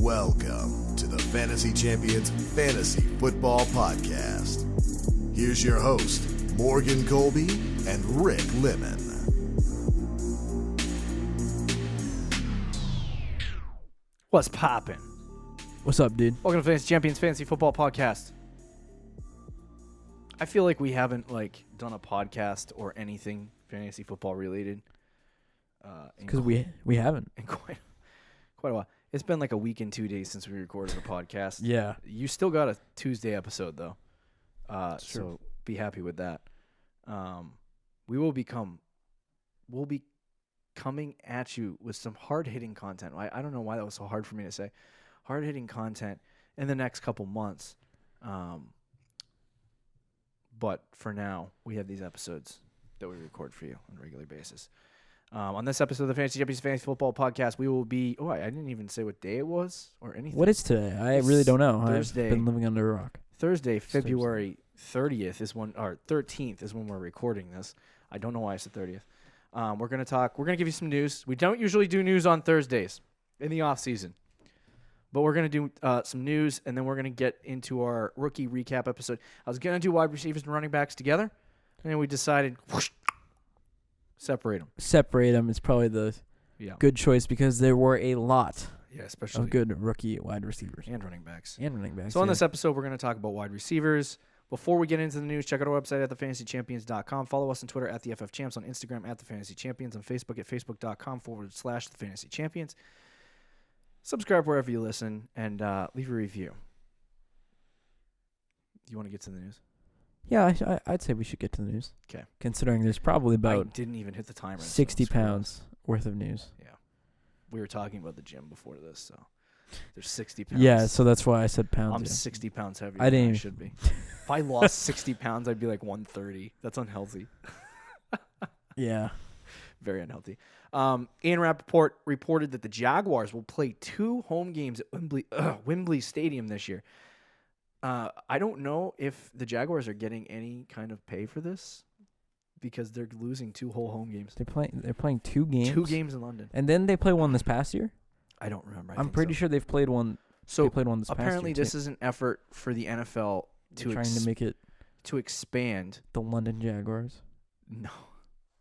Welcome to the Fantasy Champions Fantasy Football Podcast. Here's your host, Morgan Colby and Rick Lemon. What's poppin'? What's up, dude? Welcome to Fantasy Champions Fantasy Football Podcast. I feel like we haven't done a podcast or anything fantasy football related. Because we haven't. In quite a while. It's been like a week and 2 days since we recorded a podcast. Yeah. You still got a Tuesday episode though. True. So be happy with that. We'll be coming at you with some hard-hitting content. I don't know why that was so hard for me to say. Hard-hitting content in the next couple months. But for now, we have these episodes that we record for you on a regular basis. On this episode of the Fantasy Champions Fantasy Football Podcast, we will be... Oh, I didn't even say what day it was or anything. What is today? I really don't know. Thursday. I've been living under a rock. Thursday, February 30th is when... Or 13th is when we're recording this. I don't know why I said 30th. We're going to give you some news. We don't usually do news on Thursdays in the off season. But we're going to do some news, and then we're going to get into our rookie recap episode. I was going to do wide receivers and running backs together, and then we decided, whoosh, separate them. Separate them is probably the good choice because there were a lot especially of good rookie wide receivers. and running backs. So On this episode, we're going to talk about wide receivers. Before we get into the news, check out our website at thefantasychampions.com. Follow us on Twitter at the FFChamps, on Instagram at thefantasychampions, on Facebook at facebook.com/thefantasychampions. Subscribe wherever you listen and leave a review. Do you want to get to the news? Yeah, I'd say we should get to the news. Okay. Considering there's probably I about didn't even hit the timer. 60 pounds worth of news. Yeah. We were talking about the gym before this, so there's 60 pounds. Yeah, so that's why I said pounds. I'm yeah. 60 pounds heavier I than I didn't- should be. If I lost 60 pounds, I'd be like 130. That's unhealthy. Yeah. Very unhealthy. Ian Rappaport reported that the Jaguars will play 2 home games at Wembley Stadium this year. I don't know if the Jaguars are getting any kind of pay for this because they're losing 2 whole home games. They're playing 2 games. 2 games in London. And then they play one this past year? I don't remember. I'm pretty sure they've played one. So they played one this past year. apparently this is an effort for the NFL They're trying to make it to expand. the London Jaguars. No.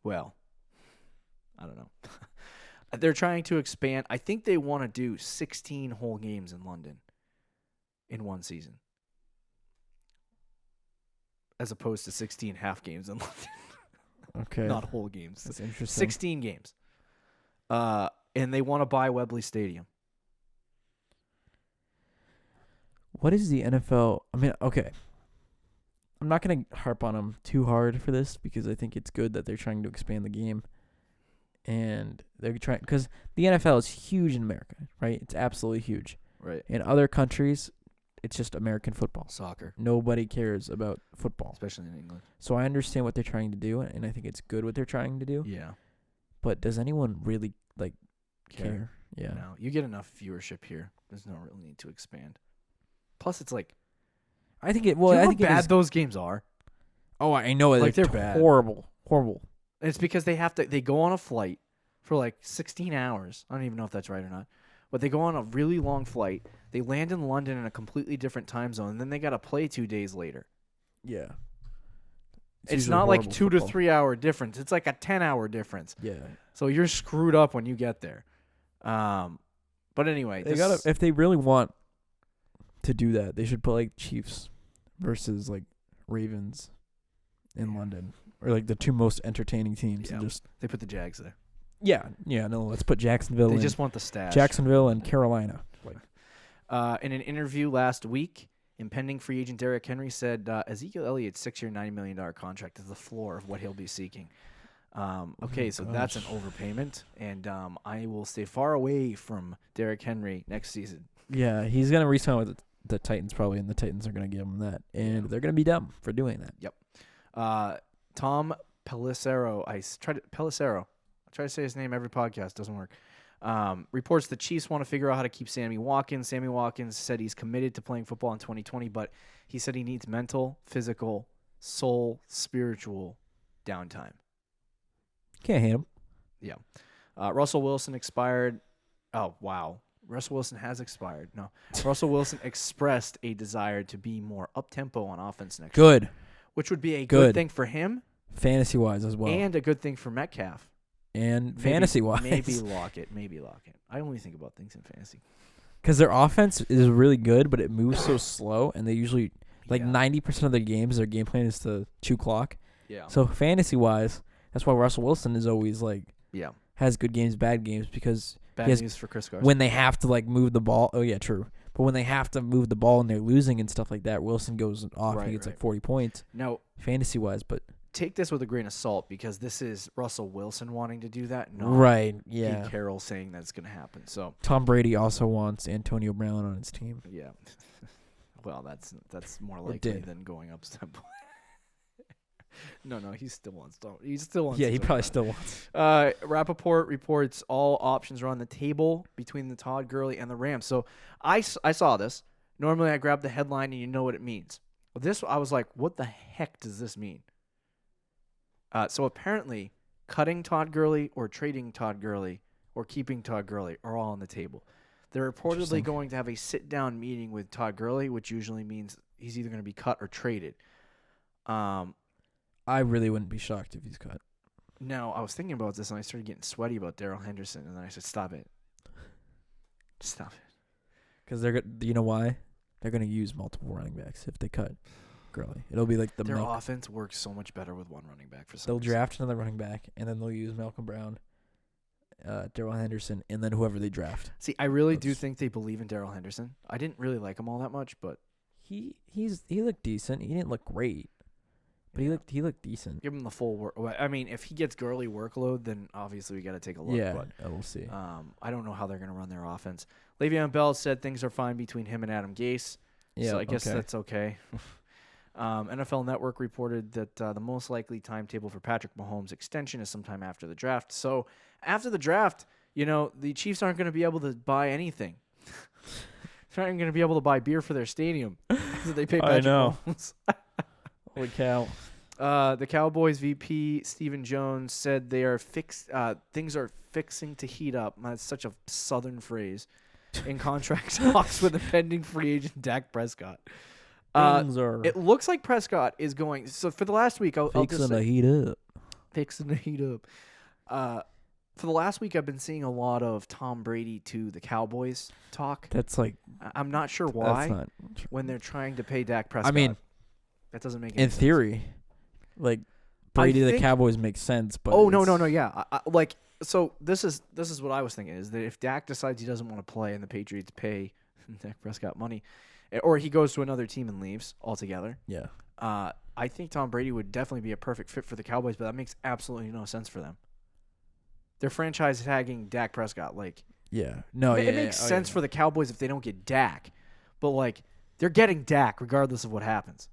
Well, I don't know. They're trying to expand. I think they want to do 16 whole games in London in one season, as opposed to 16 half games in London. Okay. Not whole games. That's interesting. 16 games. And they want to buy Wembley Stadium. What is the NFL? I mean, okay. I'm not going to harp on them too hard for this because I think it's good that they're trying to expand the game. And they're trying, because the NFL is huge in America, right? It's absolutely huge. Right. In other countries, it's just American football. Soccer. Nobody cares about football. Especially in England. So I understand what they're trying to do, and I think it's good what they're trying to do. Yeah. But does anyone really, care? Yeah. No, you get enough viewership here. There's no real need to expand. Plus, it's like, I think it, do you know I how think bad it is, those games are? oh, I know it. Like, they're bad. Horrible. And it's because they go on a flight for like 16 hours. I don't even know if that's right or not. But they go on a really long flight. They land in London in a completely different time zone. And then they got to play 2 days later. Yeah. It's usually not like horrible 2 football. to 3 hour difference. It's like a 10-hour difference. Yeah. So you're screwed up when you get there. But anyway. They gotta, if they really want to do that, they should put like Chiefs versus like Ravens in London. Or like the 2 most entertaining teams. Yeah. And just They put the Jags there. Yeah, no, let's put Jacksonville They in. just want the stash. Jacksonville and Carolina. In an interview last week, impending free agent Derrick Henry said Ezekiel Elliott's 6-year, $90 million contract is the floor of what he'll be seeking. Okay, so that's an overpayment, and I will stay far away from Derrick Henry next season. Yeah, he's going to re-sign with the Titans probably, and the Titans are going to give him that. And they're going to be dumb for doing that. Yep. Tom Pelissero, I try to say his name every podcast, doesn't work. Reports the Chiefs want to figure out how to keep Sammy Watkins. Sammy Watkins said he's committed to playing football in 2020, but he said he needs mental, physical, soul, spiritual downtime. Can't hate him. Yeah. Russell Wilson expired. Oh, wow. Russell Wilson has expired. No, Russell Wilson expressed a desire to be more up-tempo on offense next year. Good. Which would be a good thing for him. Fantasy-wise as well. And a good thing for Metcalf. And fantasy-wise. Maybe lock it. I only think about things in fantasy. Because their offense is really good, but it moves so slow, and they usually, 90% of their games, their game plan is to chew clock. Yeah. So fantasy-wise, that's why Russell Wilson is always, has good games, bad games, because bad news for Chris Carson. when they have to, move the ball. Oh, yeah, true. But when they have to move the ball and they're losing and stuff like that, Wilson goes off and he gets, 40 points. Now, fantasy-wise, but take this with a grain of salt because this is Russell Wilson wanting to do that, not Pete Carroll saying that it's going to happen. So Tom Brady also wants Antonio Brown on his team. Yeah. Well, that's more likely than going up step. No, he still wants. Yeah, he probably still wants. Rappaport reports all options are on the table between the Todd Gurley and the Rams. So I saw this. Normally I grab the headline and you know what it means. But this, I was like, what the heck does this mean? So apparently, cutting Todd Gurley or trading Todd Gurley or keeping Todd Gurley are all on the table. They're reportedly going to have a sit-down meeting with Todd Gurley, which usually means he's either going to be cut or traded. I really wouldn't be shocked if he's cut. Now, I was thinking about this, and I started getting sweaty about Darrell Henderson, and then I said, stop it. Stop it. Because you know why? They're going to use multiple running backs if they cut Gurley. It'll be like their offense works so much better with one running back for some They'll reason. draft another running back, and then they'll use Malcolm Brown, Darrell Henderson, and then whoever they draft. See, I really do think they believe in Darrell Henderson. I didn't really like him all that much, but he looked decent. He didn't look great, but he looked decent. Give him the full work. I mean, if he gets Gurley workload, then obviously we got to take a look. Yeah, but, we'll see. I don't know how they're going to run their offense. Le'Veon Bell said things are fine between him and Adam Gase. Yeah, so I guess that's okay. NFL Network reported that the most likely timetable for Patrick Mahomes' extension is sometime after the draft. So after the draft, the Chiefs aren't going to be able to buy anything. They're not even going to be able to buy beer for their stadium. So they pay Patrick Mahomes. Holy cow. The Cowboys VP, Stephen Jones, said they are things are fixing to heat up. That's such a southern phrase. In contract talks with a pending free agent, Dak Prescott. It looks like Prescott is going. So for the last week, I'll just say, fixing to heat up. For the last week, I've been seeing a lot of Tom Brady to the Cowboys talk. That's like I'm not sure why when they're trying to pay Dak Prescott. I mean, that doesn't make any sense. In theory, Brady to the Cowboys makes sense. But no, yeah. So this is what I was thinking is that if Dak decides he doesn't want to play and the Patriots pay Dak Prescott money, or he goes to another team and leaves altogether. Yeah. I think Tom Brady would definitely be a perfect fit for the Cowboys, but that makes absolutely no sense for them. They're franchise tagging Dak Prescott. It makes sense for the Cowboys if they don't get Dak, but they're getting Dak regardless of what happens.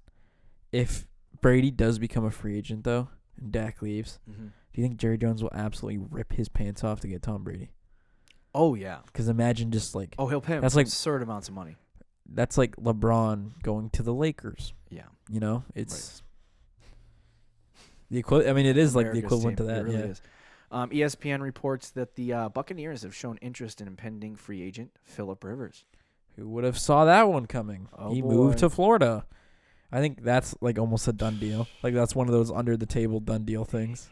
If Brady does become a free agent though, and Dak leaves, mm-hmm. do you think Jerry Jones will absolutely rip his pants off to get Tom Brady? Oh yeah. Because imagine just he'll pay him that's absurd amounts of money. That's like LeBron going to the Lakers. Yeah. It's the equivalent. I mean, it is America's the equivalent team. to that. It really yeah. is. ESPN reports that the Buccaneers have shown interest in impending free agent Phillip Rivers. Who would have saw that one coming? He moved to Florida. I think that's almost a done deal. That's one of those under the table done deal things.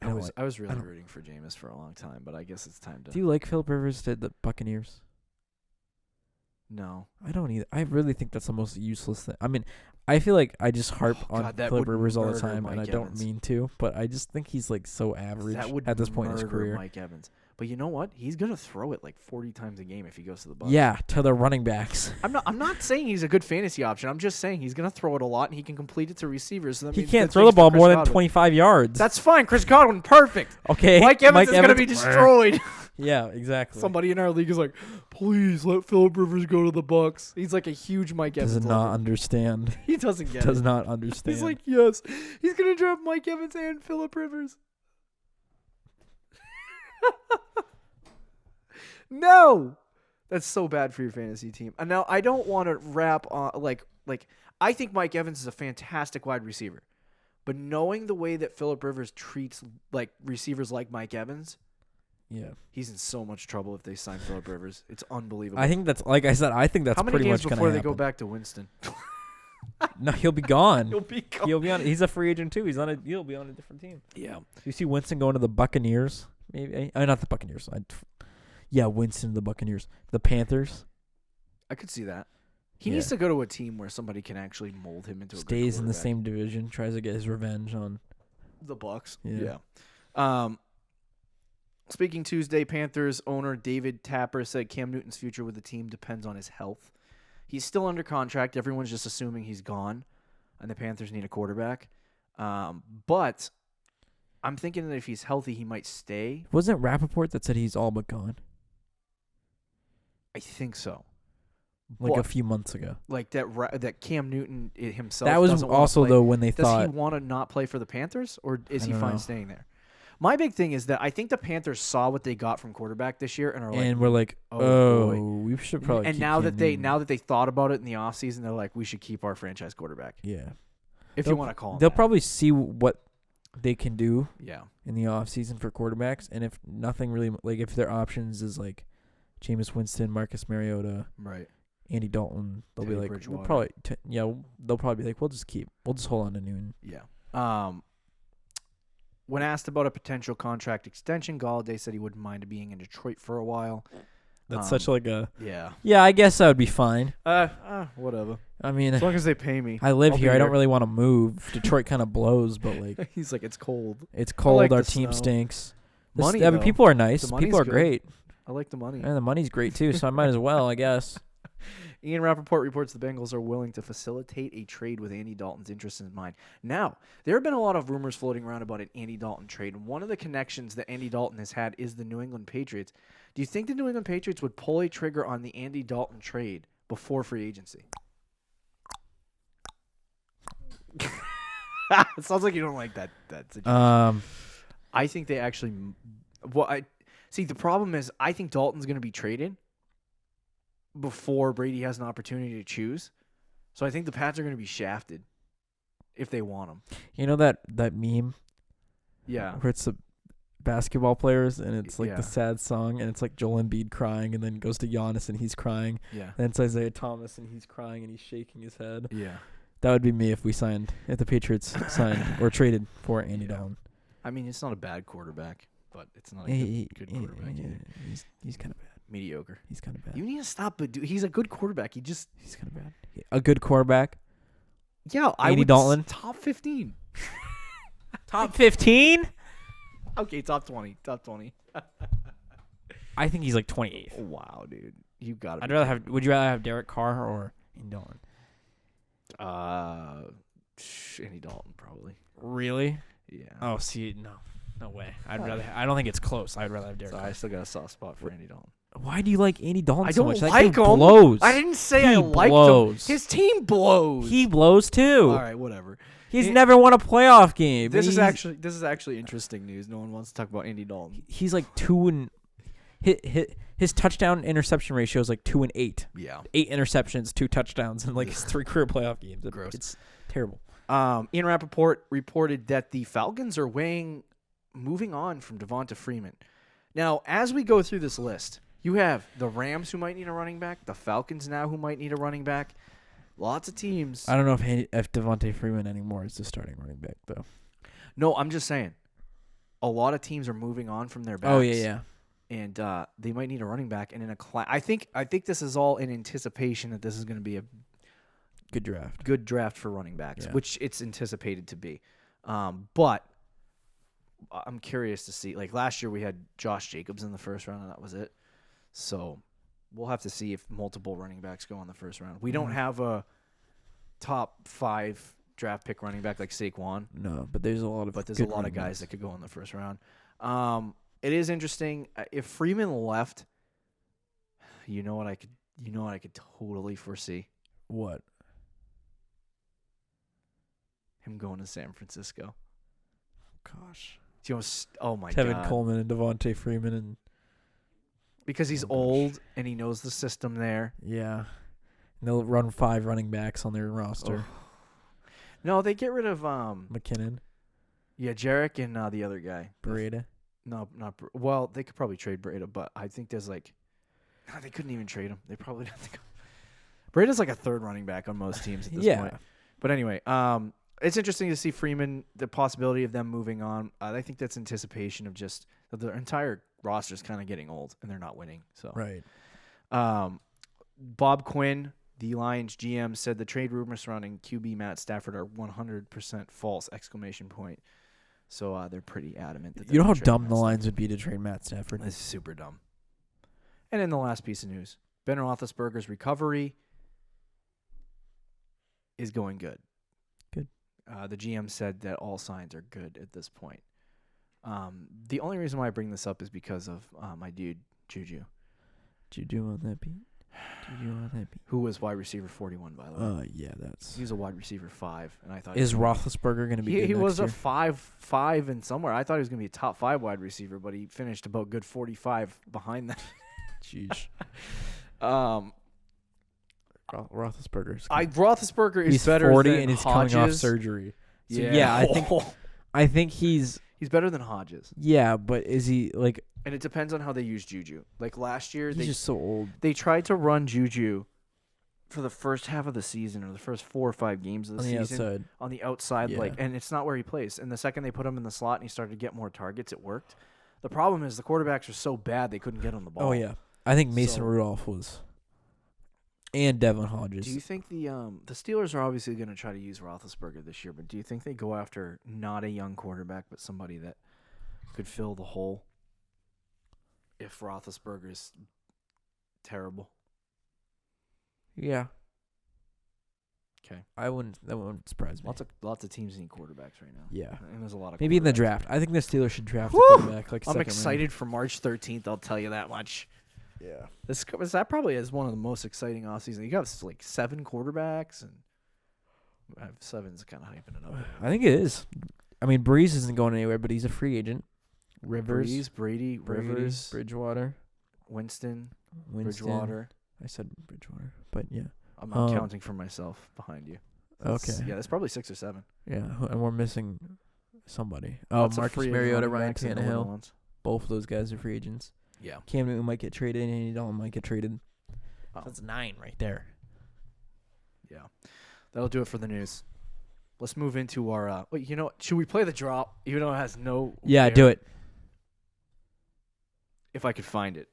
I was really rooting for Jameis for a long time, but I guess it's time to. Do you like Phillip Rivers to the Buccaneers? No. I don't either. I really think that's the most useless thing. I mean, I feel like I just harp on Phillip Rivers all the time, and I don't mean to, but I just think he's so average at this point in his career. Mike Evans. But you know what? He's gonna throw it 40 times a game if he goes to the Bucs. Yeah, to the running backs. I'm not saying he's a good fantasy option. I'm just saying he's gonna throw it a lot and he can complete it to receivers. So that he means can't throw the ball more than 25 yards. That's fine. Chris Godwin, perfect. Okay. Mike Evans is gonna be destroyed. Yeah, exactly. Somebody in our league is like, please let Phillip Rivers go to the Bucs. He's like a huge Mike Evans. Does not understand. He doesn't get it. Does not understand. He's like, yes, he's gonna draft Mike Evans and Phillip Rivers. No, that's so bad for your fantasy team. And now I don't want to wrap on I think Mike Evans is a fantastic wide receiver, but knowing the way that Phillip Rivers treats receivers like Mike Evans, Yeah. He's in so much trouble if they sign Phillip Rivers. It's unbelievable. I think that's like I said. I think that's How many pretty games much going to before happen. they go back to Winston? No, he'll be gone. He'll be gone. He'll be on. He's a free agent too. He'll be on a different team. Yeah. Do you see Winston going to the Buccaneers? Maybe. Not the Buccaneers. Yeah, Winston, the Buccaneers, the Panthers. I could see that. He needs to go to a team where somebody can actually mold him into a good Stays in the quarterback. same division. Tries to get his revenge on The Bucs. Yeah. Speaking Tuesday, Panthers owner David Tapper said Cam Newton's future with the team depends on his health. He's still under contract. Everyone's just assuming he's gone, and the Panthers need a quarterback. But I'm thinking that if he's healthy, he might stay. Wasn't Rappaport that said he's all but gone? I think so. Like Well, a few months ago. Like that Cam Newton himself. That was doesn't wanna also play. though when they Does thought. he want to not play for the Panthers, or is I he don't fine know. staying there? My big thing is that I think the Panthers saw what they got from quarterback this year and are like, And we're like, oh, boy. we should probably. and keep now Cam that they Newton. thought about it in the offseason, they're like, we should keep our franchise quarterback. Yeah. If you want to call him They'll that. probably see what they can do Yeah. in the offseason for quarterbacks, and if nothing really, like if their options is like Jameis Winston, Marcus Mariota, Right. Andy Dalton, they'll Teddy be like, Bridgewater. we'll probably, they'll probably be like, we'll just hold on to Newton. Yeah. When asked about a potential contract extension, Galladay said he wouldn't mind being in Detroit for a while. That's such like a. Yeah. Yeah, I guess that would be fine. Whatever. I mean, As long as they pay me. I live I'll here. be I don't really want to move. Detroit kind of blows, but like He's like, it's cold. it's cold. like Our the team snow. stinks. Money, I mean, though. people are nice. The money's People are good. great, I like the money. and the money's great too. So I might as well, I guess. Ian Rappaport reports the Bengals are willing to facilitate a trade with Andy Dalton's interests in mind. Now, there have been a lot of rumors floating around about an Andy Dalton trade. One of the connections that Andy Dalton has had is the New England Patriots. Do you think the New England Patriots would pull a trigger on the Andy Dalton trade before free agency? It sounds like you don't like that situation. I think they actually. See. The problem is, I think Dalton's going to be traded before Brady has an opportunity to choose. So I think the Pats are going to be shafted if they want him. You know that meme Yeah. where it's the basketball players and it's like Yeah. the sad song and it's like Joel Embiid crying and then goes to Giannis and he's crying. Yeah. Then it's Isaiah Thomas and he's crying and he's shaking his head. Yeah. That would be me if the Patriots signed or traded for Andy Dalton. I mean, it's not a bad quarterback, but it's not a good quarterback either. He's kind of bad. Mediocre. He's kind of bad. You need to stop, but he's a good quarterback. He's kind of bad. A good quarterback. Yeah, I Andy would Dalton? top 15. Top 15? Okay, top 20. Top 20. I think he's like 28th. Wow, dude. You got to. Would you rather have Derek Carr or Andy Dalton? Andy Dalton probably. Really? Yeah. Oh, see, no way. I don't think it's close. I'd rather have Derek So Carr. I still got a soft spot for Andy Dalton. Why do you like Andy Dalton I so don't much? That like guy him. blows. I didn't say He I liked blows. him. His team blows. He blows too. All right, whatever. He's never won a playoff game. This is He's- actually interesting news. No one wants to talk about Andy Dalton. He's like 2 and his touchdown interception ratio is like 2 and 8. Yeah. 8 interceptions, 2 touchdowns, and like his 3 career playoff games. Gross. It's terrible. Ian Rappaport reported that the Falcons are moving on from Devonta Freeman. Now, as we go through this list, you have the Rams who might need a running back, the Falcons now who might need a running back. Lots of teams. I don't know if Devontae Freeman anymore is the starting running back though. No, I'm just saying. A lot of teams are moving on from their backs. Oh yeah. And they might need a running back. And in a I think this is all in anticipation that this is going to be a Good draft. for running backs, Yeah. which it's anticipated to be. But I'm curious to see. Like last year, we had Josh Jacobs in the first round, and that was it. So we'll have to see if multiple running backs go in the first round. We don't have a top 5 draft pick running back like Saquon, No, but there's a lot of but there's good a lot of running guys backs. that could go in the first round. It is interesting if Freeman left. You know what I could totally foresee What? him going to San Francisco. Gosh. Oh my Tevin God. Coleman and Devontae Freeman and Because he's Oh, gosh. old and he knows the system there. yeah. And they'll run 5 running backs on their roster. No, they get rid of McKinnon, Jarek and the other guy. Beretta. No, not well. They could probably trade Breda, but I think there's like, they couldn't even trade him. They probably don't think. Breda's like a third running back on most teams at this point. But anyway, it's interesting to see Freeman, the possibility of them moving on. I think that's anticipation of just that their entire roster is kind of getting old and they're not winning. So Right. Bob Quinn, the Lions GM, said the trade rumors surrounding QB Matt Stafford are 100% false! So they're pretty adamant. That You know how they're dumb trading the Matt Lions would be to trade Matt Stafford? It's super dumb. And then the last piece of news, Ben Roethlisberger's recovery is going good. Good. The GM said that all signs are good at this point. The only reason why I bring this up is because of my dude, Juju. Juju on that beat. Who was wide receiver 41, by the way. Yeah, that's. He was a wide receiver 5, and I thought Is Roethlisberger going to be? he good was next a 5 and somewhere. I thought he was going to be a top 5 wide receiver, but he finished about good 45 behind that. Jeez. Roethlisberger's. Roethlisberger is he's better 40 than and he's Hodges. coming off surgery. So Yeah, I think he's. he's better than Hodges. Yeah, but is he like? And it depends on how they use Juju. Like last year, He's just so old. they tried to run Juju for the first half of the season or the first 4 or 5 games of the season on the outside, Yeah. like, and it's not where he plays. And the second they put him in the slot and he started to get more targets, it worked. The problem is the quarterbacks are so bad they couldn't get on the ball. Oh yeah, I think Mason So- Rudolph was, and Devin Hodges. Do you think the Steelers are obviously going to try to use Roethlisberger this year, but do you think they go after not a young quarterback but somebody that could fill the hole if Roethlisberger is terrible? Yeah. Okay. That wouldn't surprise me. Lots of teams need quarterbacks right now. Yeah. And there's a lot of Maybe in the quarterbacks draft. right I think the Steelers should draft a Woo! quarterback. Like I'm second excited for March 13th. I'll tell you that much. Round. Yeah. That probably is one of the most exciting off season. You got like 7 quarterbacks, and 7's kind of hyping it up. I think it is. I mean, Breeze isn't going anywhere, but he's a free agent. Rivers, Brady, Rivers, Bridgewater, Winston, Winston. Bridgewater. I said Bridgewater, but yeah. I'm Um, counting for myself behind you. Okay. Yeah, that's probably 6 or 7. Yeah, and we're missing somebody. Oh, Lots of Marcus free agent Mariota, running Ryan backs and older Tannehill. ones. Both of those guys are free agents. Yeah. Cam Newton might get traded, and Andy Dalton might get traded. Oh. That's 9 right there. Yeah. That'll do it for the news. Let's move into our wait, you know what? Should we play the drop even though it has no Yeah, bearing? do it. If I could find it.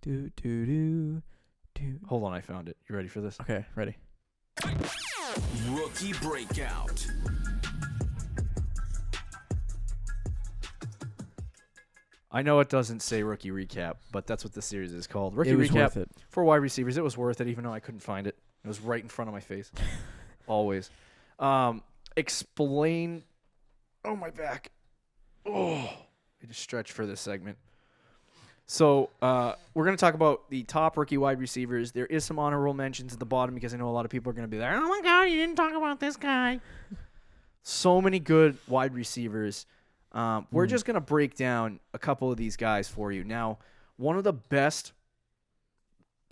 Do. Hold on, I found it. You ready for this? Okay, ready. Rookie breakout. I know it doesn't say rookie recap, but that's what this series is called. Rookie It was recap worth it. for wide receivers. It was worth it, even though I couldn't find it. It was right in front of my face. Always. Explain. Oh, my back. Oh, I just stretched for this segment. So we're going to talk about the top rookie wide receivers. There is some honorable mentions at the bottom because I know a lot of people are going to be like, oh, my God, you didn't talk about this guy. So many good wide receivers. We're just going to break down a couple of these guys for you. Now, one of the best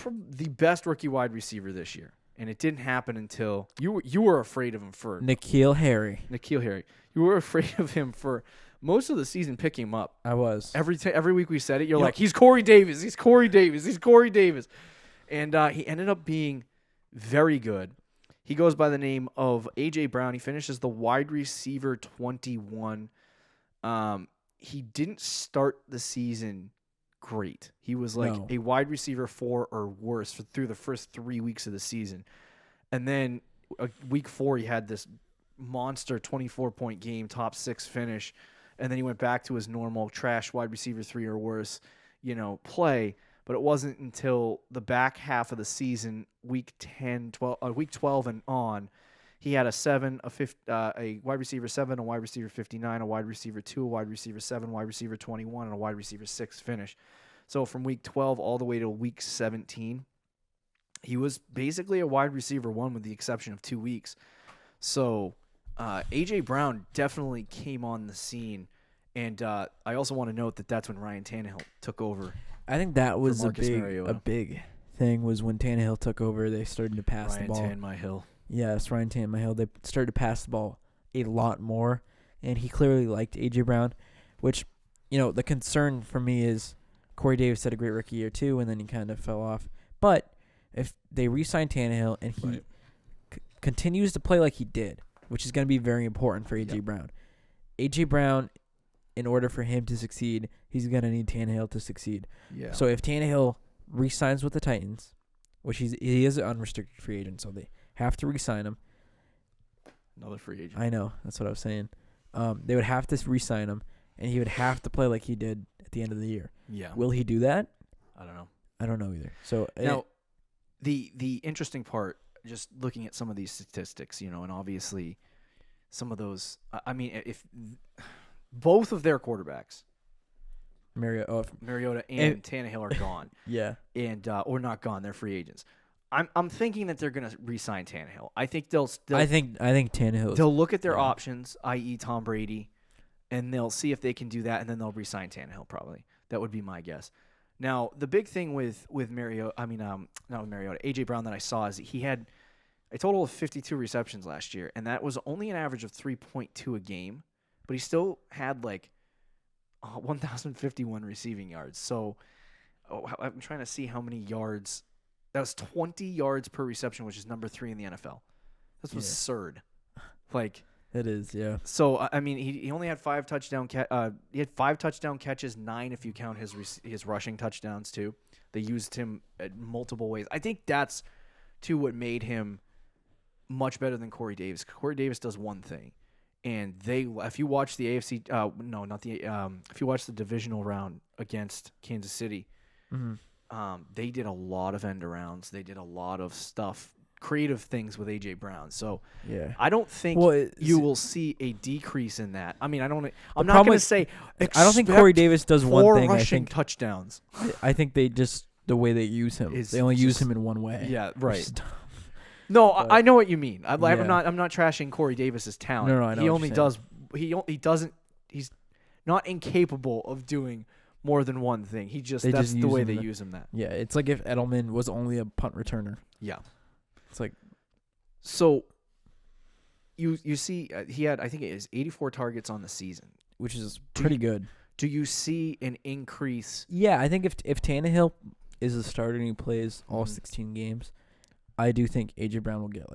rookie wide receiver this year, and it didn't happen until you were afraid of him for N'Keal Harry. You were afraid of him for most of the season picking him up. I was. Every week we said it, you're like, he's Corey Davis. He's Corey Davis. He's Corey Davis. And he ended up being very good. He goes by the name of A.J. Brown. He finishes the wide receiver 21. He didn't start the season great. He was like a wide receiver 4 or worse through the first 3 weeks of the season. And then week 4, he had this monster 24-point game, top 6 finish. And then he went back to his normal trash wide receiver 3 or worse, play. But it wasn't until the back half of the season, week 12 and on, he had a wide receiver 7, a wide receiver 59, a wide receiver 2, a wide receiver 7, wide receiver 21, and a wide receiver 6 finish. So from week 12 all the way to week 17, he was basically a wide receiver 1 with the exception of 2 weeks. So A.J. Brown definitely came on the scene. And I also want to note that that's when Ryan Tannehill took over. I think that was a Mariota. big thing was when Tannehill took over. They started to pass the ball. Ryan Tannehill. Yes, Ryan Tannehill. They started to pass the ball a lot more, and he clearly liked A.J. Brown, which, the concern for me is Corey Davis had a great rookie year too, and then he kind of fell off. But if they re-sign Tannehill and he continues to play like he did, which is going to be very important for A.J. Brown. A.J. Brown, in order for him to succeed, he's going to need Tannehill to succeed. Yeah. So if Tannehill re-signs with the Titans, which he is an unrestricted free agent, so they have to re-sign him. Another free agent. I know. That's what I was saying. They would have to re-sign him, and he would have to play like he did at the end of the year. Yeah. Will he do that? I don't know. I don't know either. So now, the interesting part, just looking at some of these statistics, and obviously some of those. I mean, if both of their quarterbacks, Mariota and Tannehill, are gone, and or not gone, they're free agents. I'm thinking that they're going to re-sign Tannehill. I think they'll. I think Tannehill. They'll look at their options, i.e., Tom Brady, and they'll see if they can do that, and then they'll re-sign Tannehill. Probably that would be my guess. Now, the big thing with Mariota, not with Mariota, A.J. Brown that I saw is he had a total of 52 receptions last year, and that was only an average of 3.2 a game, but he still had 1,051 receiving yards. So I'm trying to see how many yards. That was 20 yards per reception, which is number 3 in the NFL. That's absurd. It is, yeah. So he only had 5 touchdown. He had 5 touchdown catches, 9 if you count his rushing touchdowns too. They used him in multiple ways. I think that's too what made him much better than Corey Davis. Corey Davis does one thing, and if you watch the AFC, if you watch the divisional round against Kansas City, they did a lot of end arounds. They did a lot of stuff. Creative things with A.J. Brown. So I don't think you will see a decrease in that. I'm not going to say I don't think Corey Davis does one thing. Rushing touchdowns. I think they just the way they use him. They only use him in one way. Yeah, right. No, I know what you mean. I'm not trashing Corey Davis's talent. No, I know. He only does. He doesn't. He's not incapable of doing more than one thing. That's the way they use him. Yeah, it's like if Edelman was only a punt returner. Yeah. It's like, so you see he had, I think it is 84 targets on the season, which is pretty good. Do you see an increase? Yeah, I think if Tannehill is a starter and he plays all 16 games, I do think A.J. Brown will get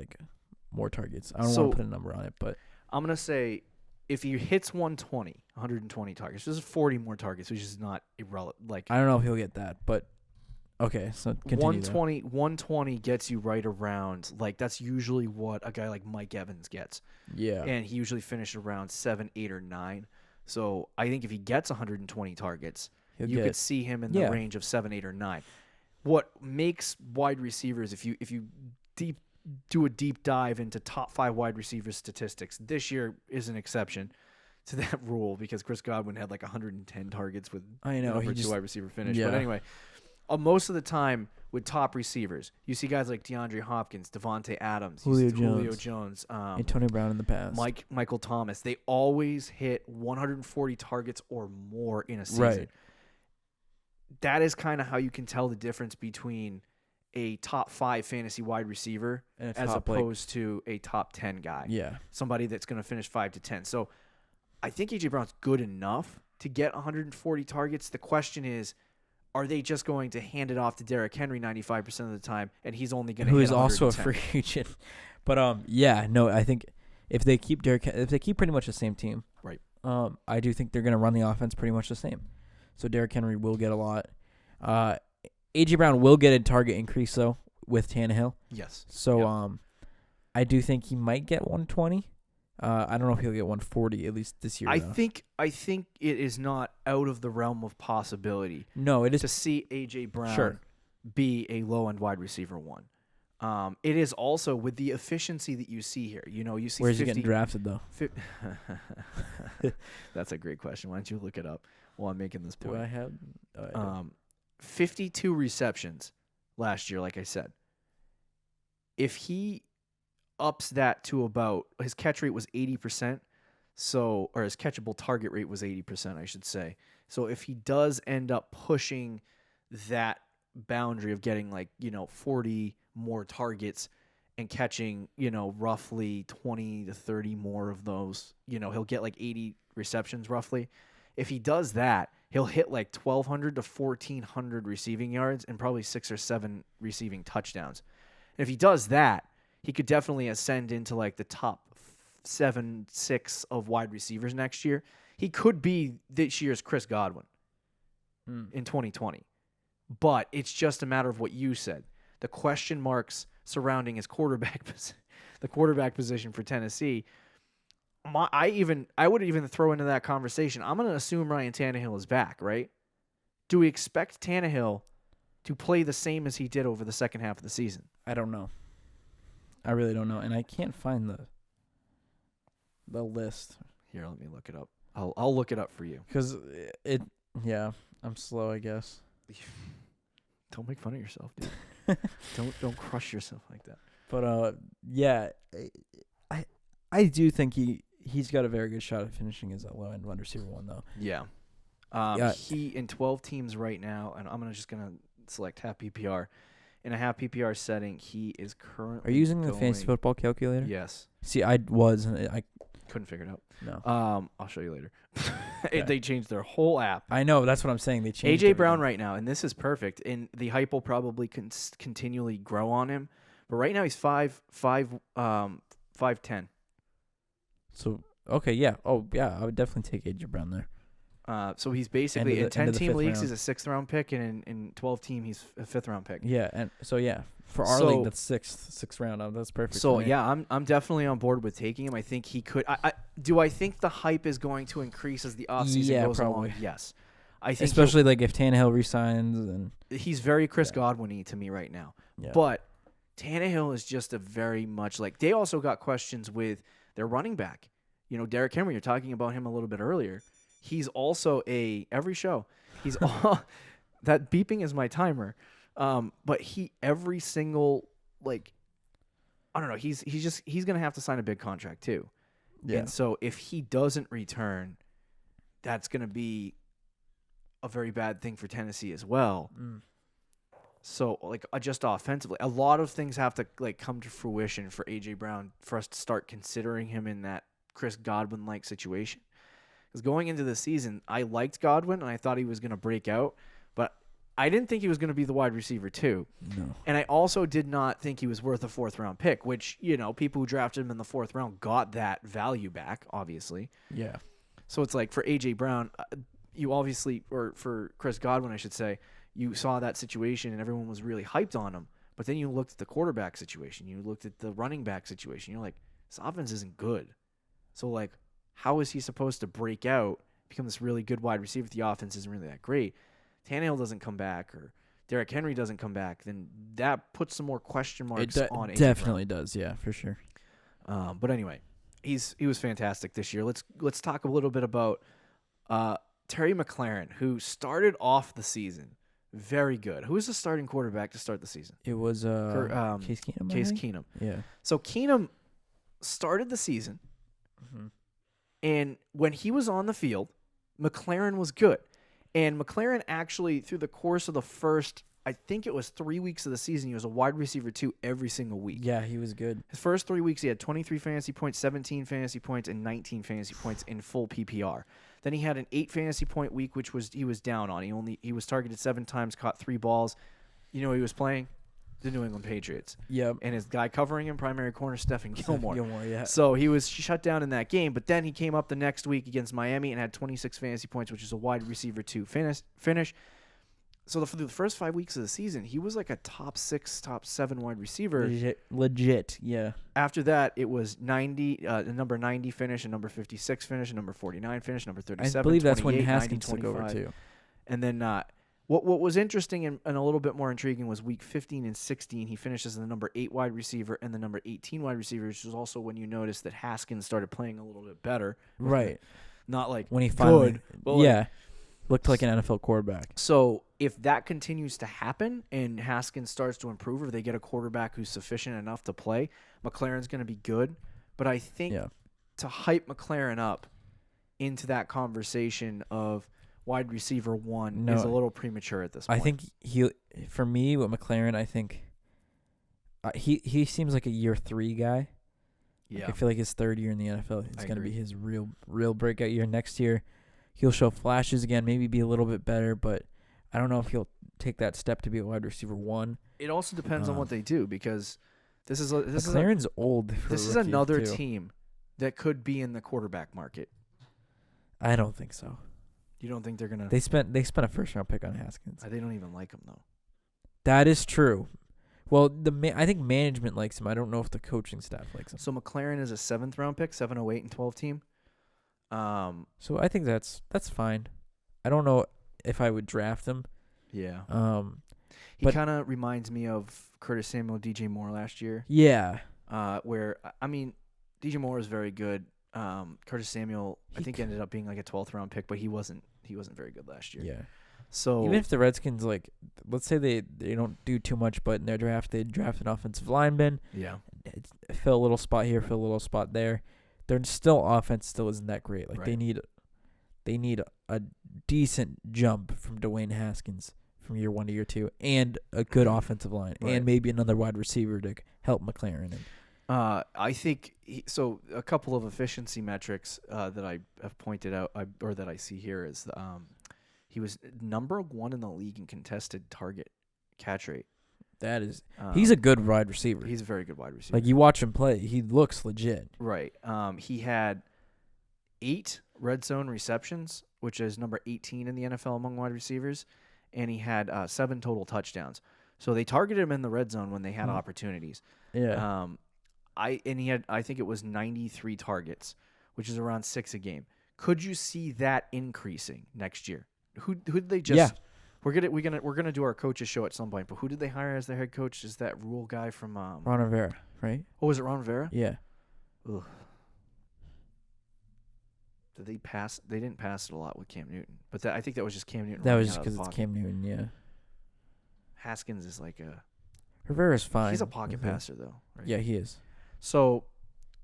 more targets. I don't want to put a number on it, but I'm gonna say if he hits 120 targets, this is 40 more targets, which is not irrelevant. I don't know if he'll get that, but. Okay, so continue 120 gets you right around, that's usually what a guy like Mike Evans gets. Yeah. And he usually finished around 7, 8, or 9. So I think if he gets 120 targets, you could see him in the range of 7, 8, or 9. What makes wide receivers, if you do a deep dive into top 5 wide receiver statistics, this year is an exception to that rule because Chris Godwin had 110 targets with number 2 wide receiver finish. Yeah. But anyway. Most of the time with top receivers, you see guys like DeAndre Hopkins, Devontae Adams, Julio Jones, Antonio Brown in the past, Michael Thomas. They always hit 140 targets or more in a season. Right. That is kind of how you can tell the difference between a top 5 fantasy wide receiver as opposed to a top 10 guy. Yeah. Somebody that's going to finish 5 to 10. So I think A.J. Brown's good enough to get 140 targets. The question is, are they just going to hand it off to Derrick Henry 95% of the time, and he's only going to hit 110? Who is also a free agent. But I think if they keep pretty much the same team, right? I do think they're going to run the offense pretty much the same. So Derrick Henry will get a lot. A.J. Brown will get a target increase though with Tannehill. Yes. So I do think he might get 120. I don't know if he'll get 140 at least this year. I think it is not out of the realm of possibility. No, it is to see A.J. Brown be a low-end wide receiver 1. It is also with the efficiency that you see here. You see. Where's he getting drafted though? That's a great question. Why don't you look it up while I'm making this point? Do I have? 52 receptions last year. Like I said, if he ups that to about his catch rate was 80%, or his catchable target rate was 80%, I should say. So if he does end up pushing that boundary of getting 40 more targets and catching, roughly 20 to 30 more of those, he'll get like 80 receptions roughly. If he does that, he'll hit like 1,200 to 1,400 receiving yards and probably 6 or 7 receiving touchdowns. And if he does that, he could definitely ascend into like the top 7, 6 of wide receivers next year. He could be this year's Chris Godwin in 2020. But it's just a matter of what you said. The question marks surrounding his the quarterback position for Tennessee. I would even throw into that conversation. I'm going to assume Ryan Tannehill is back, right? Do we expect Tannehill to play the same as he did over the second half of the season? I don't know. I really don't know, and I can't find the list. Here, let me look it up. I'll look it up for you. Because I'm slow, I guess. Don't make fun of yourself, dude. don't crush yourself like that. But I do think he's got a very good shot at finishing as a low end wide receiver one though. Yeah. He in 12 teams right now, and I'm just gonna select half PPR. In a half PPR setting, he is currently. Are you using the fantasy football calculator? Yes. See, I was, and I couldn't figure it out. No. I'll show you later. Okay. They changed their whole app. I know, that's what I'm saying. They changed AJ Brown right now, and this is perfect. And the hype will probably continually grow on him. But right now he's 5'10". So okay, yeah. Oh yeah, I would definitely take AJ Brown there. So he's basically in 10-team leagues, round. he's a 6th round pick, and in 12-team, he's a 5th round pick. Yeah, and so yeah, for our league, that's sixth round. That's perfect. So yeah, I'm definitely on board with taking him. I think he could. Do I think the hype is going to increase as the offseason goes along? Yes, I think especially like if Tannehill resigns, and he's very Chris Godwin-y to me right now. Yeah. But Tannehill is just a very much like they also got questions with their running back. Derrick Henry. You're talking about him a little bit earlier. He's also every show. He's all that beeping is my timer. But every single I don't know. He's gonna have to sign a big contract too. Yeah. And so if he doesn't return, that's gonna be a very bad thing for Tennessee as well. So just offensively, a lot of things have to come to fruition for AJ Brown for us to start considering him in that Chris Godwin-like situation. Because going into the season, I liked Godwin, and I thought he was going to break out. But I didn't think he was going to be the wide receiver, too. No. And I also did not think he was worth a 4th-round pick, which, people who drafted him in the 4th round got that value back, obviously. Yeah. So it's like for A.J. Brown, you obviously, or for Chris Godwin, I should say, you saw that situation, and everyone was really hyped on him. But then you looked at the quarterback situation. You looked at the running back situation. You're like, this offense isn't good. So, how is he supposed to break out, become this really good wide receiver if the offense isn't really that great? Tannehill doesn't come back or Derrick Henry doesn't come back, then that puts some more question marks on AJ definitely Brown. Does, yeah, for sure. But anyway, he was fantastic this year. Let's talk a little bit about Terry McLaurin, who started off the season very good. Who was the starting quarterback to start the season? It was Case Keenum. Case Keenum. Yeah. So Keenum started the season. Mm-hmm. And when he was on the field, McLaurin was good. And McLaurin actually, through the course of the first, I think it was 3 weeks of the season, he was a wide receiver 2 every single week. Yeah, he was good. His first 3 weeks, he had 23 fantasy points, 17 fantasy points, and 19 fantasy points in full PPR. Then he had an 8 fantasy point week, which he was down on. He was targeted 7 times, caught 3 balls. You know who he was playing? The New England Patriots. Yep. And his guy covering him, primary corner, Stephen Gilmore. Yeah. So he was shut down in that game, but then he came up the next week against Miami and had 26 fantasy points, which is a wide receiver 2 finish. So for the first 5 weeks of the season, he was like a top 6, top 7 wide receiver. Legit, yeah. After that, it was 90, number 90 finish, a number 56 finish, a number 49 finish, number 37, I believe that's when 28, Haskins 90, took over too. And then what was interesting and a little bit more intriguing was week 15 and 16. He finishes as the number 8 wide receiver and the number 18 wide receiver, which was also when you noticed that Haskins started playing a little bit better. Right. Not like when he finally, good, but looked like an NFL quarterback. So if that continues to happen and Haskins starts to improve, or they get a quarterback who's sufficient enough to play, McLaurin's going to be good. But I think to hype McLaurin up into that conversation of wide receiver 1 is a little premature at this point. I think for me with McLaurin, I think he seems like a year 3 guy. Yeah. Like, I feel like his 3rd year in the NFL. It's going to be agree. his real breakout year. Next year, he'll show flashes again, maybe be a little bit better, but I don't know if he'll take that step to be a wide receiver 1. It also depends on what they do, because McLaren's old for this a is rookie, another too. team that could be in the quarterback market. I don't think so. You don't think they're gonna? They spent a 1st-round pick on Haskins. They don't even like him though. That is true. Well, I think management likes him. I don't know if the coaching staff likes him. So McLaren is a 7th-round pick, 708 and 12 team. So I think that's fine. I don't know if I would draft him. Yeah. He but- kind of reminds me of Curtis Samuel, DJ Moore last year. Yeah. Where I mean, DJ Moore is very good. Curtis Samuel, I think, ended up being like a 12th-round pick, but he wasn't very good last year. Yeah. So Even if the Redskins, like, let's say they don't do too much, but in their draft they draft an offensive lineman, yeah, fill a little spot here, fill a little spot there, their offense still isn't that great. Like, Right. they need a decent jump from Dwayne Haskins from year 1 to year 2, and a good offensive line, Right. and maybe another wide receiver to help McLaren. I think so. A couple of efficiency metrics that I have pointed out, or that I see here, is he was number 1 in the league in contested target catch rate. That is, he's a good wide receiver. He's a very good wide receiver. Like, you watch him play, he looks legit. Right. He had 8 red zone receptions, which is number 18 in the NFL among wide receivers, and he had 7 total touchdowns. So they targeted him in the red zone when they had opportunities. Yeah. I think it was 93 targets, which is around 6 a game. Could you see that increasing next year? Who did they just? Yeah. We're gonna do our coaches show at some point. But who did they hire as their head coach? Is that Rule guy from? Ron Rivera, right? Oh, was it Ron Rivera? Yeah. Ugh. Did they pass? They didn't pass it a lot with Cam Newton, but I think that was just Cam Newton. That running was just out of because the it's pocket. Cam Newton, yeah. Haskins is like a. Rivera's fine. He's a pocket with it. passer though, right? Yeah, he is. So,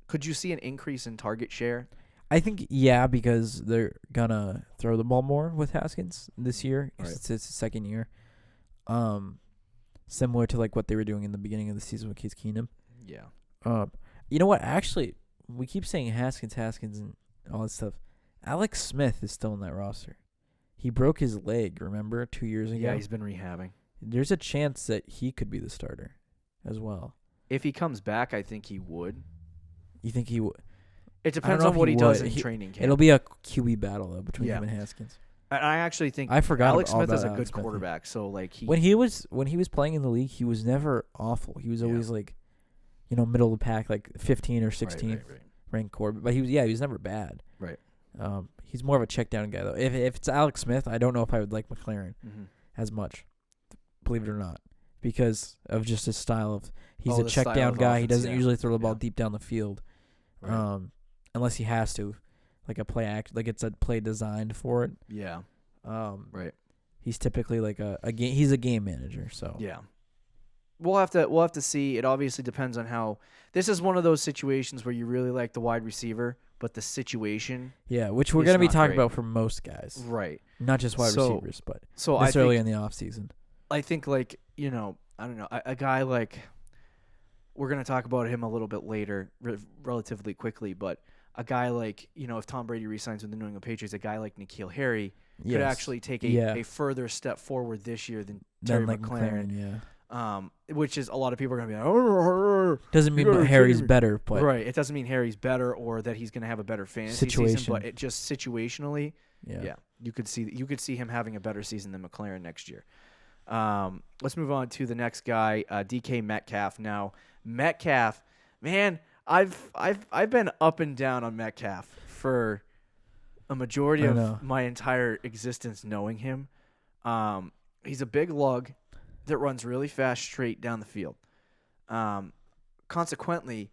could you see an increase in target share? I think, yeah, because they're gonna throw the ball more with Haskins this year. 'Cause Right. it's his 2nd year. Similar to like what they were doing in the beginning of the season with Case Keenum. Yeah. You know what? Actually, we keep saying Haskins, and all that stuff. Alex Smith is still in that roster. He broke his leg, remember, 2 years ago? Yeah, he's been rehabbing. There's a chance that he could be the starter as well. If he comes back, I think he would. You think he would? It depends know on if what he he does would. in training camp. It'll be a QB battle, though, between Yeah. him and Haskins. And I actually think I forgot Alex all Smith is about a Alex good Smith, yeah. quarterback. So like When he was playing in the league, he was never awful. He was Yeah. always like, middle of the pack, like 15 or 16 Right. ranked quarterback. But he was never bad. Right. He's more of a check down guy though. If it's Alex Smith, I don't know if I would like McLaren Mm-hmm. as much, believe it or not, because of just his style of he's Oh, a the check style down of guy. He offense, doesn't yeah. usually throw the ball Yeah. deep down the field, Right. unless he has to, like a play like it's a play designed for it. Yeah. Right. He's typically like a game. He's a game manager, so Yeah. We'll have to see. It obviously depends on how. This is one of those situations where you really like the wide receiver, but the situation. yeah. Which we're It's gonna be not talking great. about for most guys, Right. not just wide So- receivers, but So I this early think in the off season. I think like I don't know a guy like we're gonna talk about him a little bit later, relatively quickly, but a guy like if Tom Brady resigns with the New England Patriots, a guy like N'Keal Harry could Yes. actually take Yeah. a further step forward this year than Terry Then like McLaren. yeah. Which is a lot of people are going to be like, oh, Doesn't mean You gotta Harry's kidding me. better, but right. It doesn't mean Harry's better or that he's going to have a better fantasy season, Situation. but it just situationally, yeah. you could see him having a better season than McLaren next year. Let's move on to the next guy, DK Metcalf. Now, Metcalf, man, I've been up and down on Metcalf for a majority I of know. my entire existence knowing him. He's a big lug that runs really fast straight down the field. Consequently,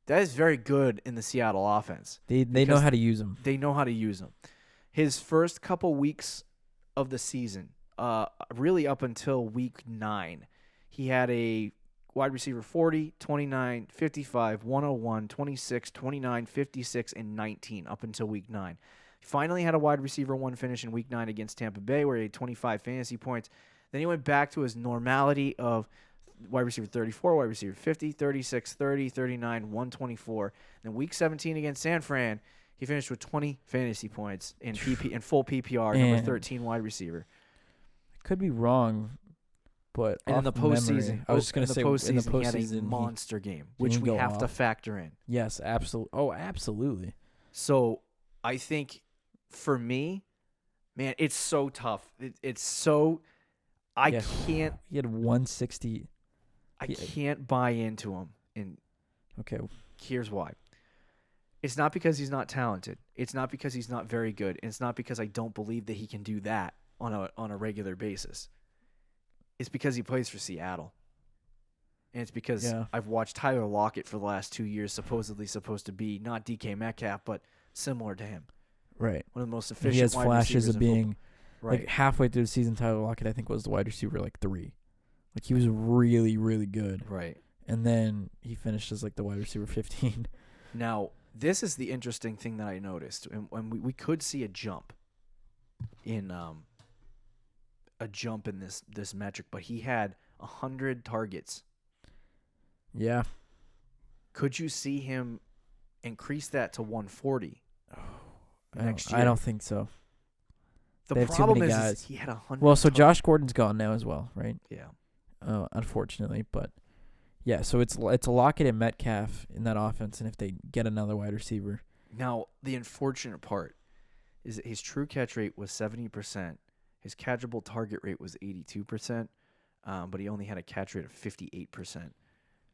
that is very good in the Seattle offense. They know Because how to use him. They know how to use him. His first couple weeks of the season, really up until week 9, he had a wide receiver 40, 29, 55, 101, 26, 29, 56, and 19 up until week 9. He finally had a wide receiver 1 finish in week 9 against Tampa Bay where he had 25 fantasy points. Then he went back to his normality of wide receiver 34, wide receiver 50, 36, 30, 39, 124. Then week 17 against San Fran, he finished with 20 fantasy points in full PPR, number 13 wide receiver. I could be wrong, but and in the postseason, I was just going to say in the postseason, he had a monster game, which we have to factor in. Yes, absolutely. Oh, absolutely. So I think for me, man, it's so tough. It's so I can't. He had 160. I can't buy into him. And okay, here's why. It's not because he's not talented. It's not because he's not very good. And it's not because I don't believe that he can do that on a regular basis. It's because he plays for Seattle. And it's because I've watched Tyler Lockett for the last 2 years, supposedly supposed to be not DK Metcalf, but similar to him. Right. One of the most efficient he has wide flashes receivers of being right. like halfway through the season. Tyler Lockett, I think, was the wide receiver 3. Like he was really, really good. Right. And then he finished as like the wide receiver 15. Now, this is the interesting thing that I noticed, and we could see a jump in this metric, but he had 100 targets. Yeah. Could you see him increase that to 140 next year? I don't think so. The problem is he had 100. Well, so Josh Gordon's gone now as well, right? Yeah. Unfortunately, but yeah. So it's Lockett and Metcalf in that offense, and if they get another wide receiver. Now the unfortunate part is that his true catch rate was 70%. His catchable target rate was 82%, but he only had a catch rate of 58%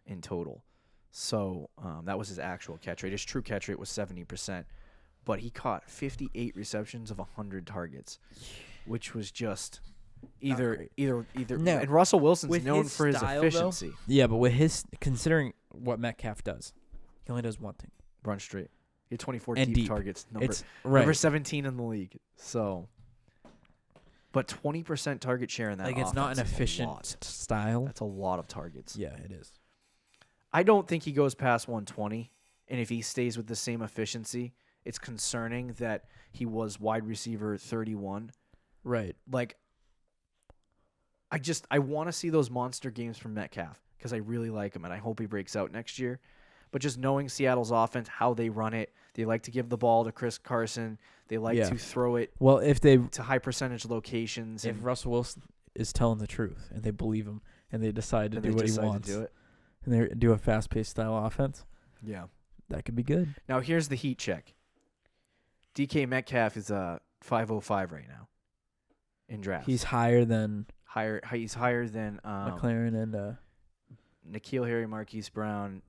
in total. So that was his actual catch rate. His true catch rate was 70%, but he caught 58 receptions of 100 targets, which was just either. No. And Russell Wilson's known his for his style, efficiency. Yeah, but with his considering what Metcalf does, he only does one thing: run straight. He had 24 and deep targets. Number 17 in the league. So. But 20% target share in that offense. It's not an efficient style. That's a lot of targets. Yeah, it is. I don't think he goes past 120. And if he stays with the same efficiency, it's concerning that he was wide receiver 31. Right. Like, I want to see those monster games from Metcalf because I really like him and I hope he breaks out next year. But just knowing Seattle's offense, how they run it, they like to give the ball to Chris Carson. They like to throw it to high percentage locations. If Russell Wilson is telling the truth and they believe him and they decide to do what he wants, and they do a fast-paced style offense, that could be good. Now here's the heat check. DK Metcalf is 505 right now in drafts. He's higher than McLaren and N'Keal Harry, Marquise Brown,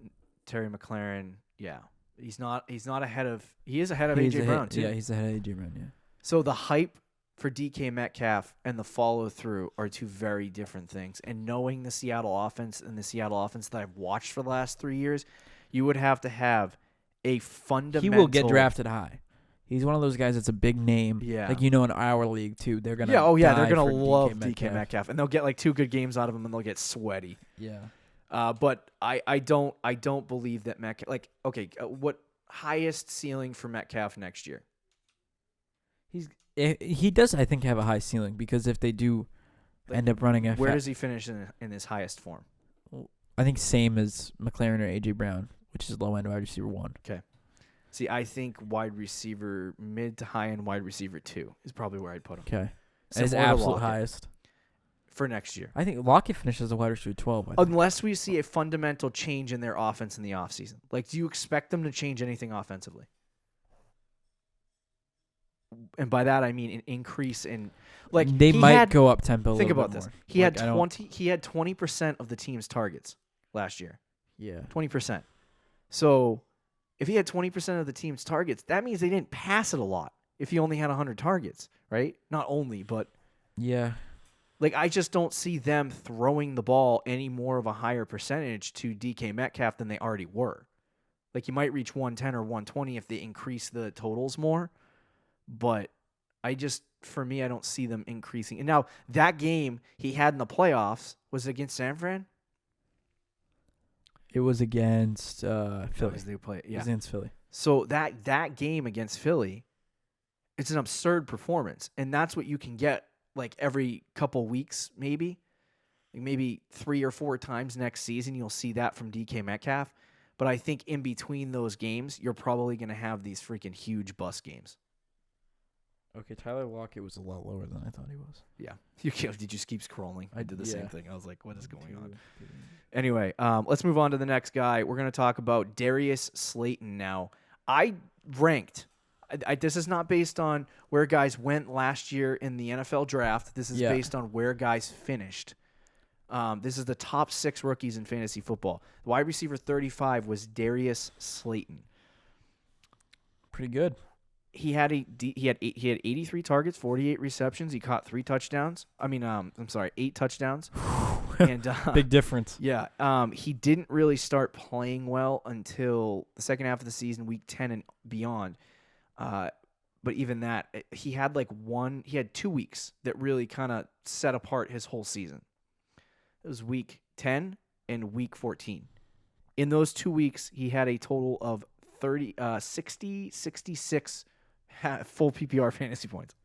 Terry McLaren. Yeah. He's not ahead of. He is ahead of AJ Brown too. Yeah, he's ahead of AJ Brown. Yeah. So the hype for DK Metcalf and the follow through are two very different things. And knowing the Seattle offense that I've watched for the last 3 years, you would have to have a fundamental. He will get drafted high. He's one of those guys that's a big name. Yeah. Like in our league too. They're gonna. They're gonna love DK Metcalf, and they'll get like 2 good games out of him, and they'll get sweaty. Yeah. But I don't believe that Metcalf. Like, okay, what highest ceiling for Metcalf next year? He does, I think, have a high ceiling because if they do end up running where does he finish in his highest form? I think same as McLaren or AJ Brown, which is low end wide receiver 1. Okay. See, I think wide receiver mid to high end wide receiver 2 is probably where I'd put him. Okay. And his absolute highest. For next year. I think Lockett finishes as a wide receiver 12. Unless we see a fundamental change in their offense in the offseason. Like, do you expect them to change anything offensively? And by that I mean an increase in they might go up tempo. Think about this. More. He had 20% of the team's targets last year. Yeah. 20%. So if he had 20% of the team's targets, that means they didn't pass it a lot if he only had 100 targets, right? Not only, but yeah. Like, I just don't see them throwing the ball any more of a higher percentage to DK Metcalf than they already were. Like, you might reach 110 or 120 if they increase the totals more. But for me, I don't see them increasing. And now, that game he had in the playoffs, was it against San Fran? It was against Philly. It was against Philly. So that game against Philly, it's an absurd performance. And that's what you can get like every couple weeks, maybe. maybe 3 or 4 times next season you'll see that from DK Metcalf. But I think in between those games, you're probably going to have these freaking huge bust games. Okay, Tyler Lockett was a lot lower than I thought he was. Yeah. You just keep scrolling. I did the same thing. I was like, what is going on? 2. Anyway, let's move on to the next guy. We're going to talk about Darius Slayton now. I ranked. This is not based on where guys went last year in the NFL draft. This is based on where guys finished. This is the top 6 rookies in fantasy football. The wide receiver 35 was Darius Slayton. Pretty good. He had 83 targets, 48 receptions. He caught 3 touchdowns. 8 touchdowns. And big difference. Yeah. He didn't really start playing well until the second half of the season, week 10 and beyond. But even that, he had 2 weeks that really kind of set apart his whole season. It was week 10 and week 14. In those 2 weeks, he had a total of 66 full PPR fantasy points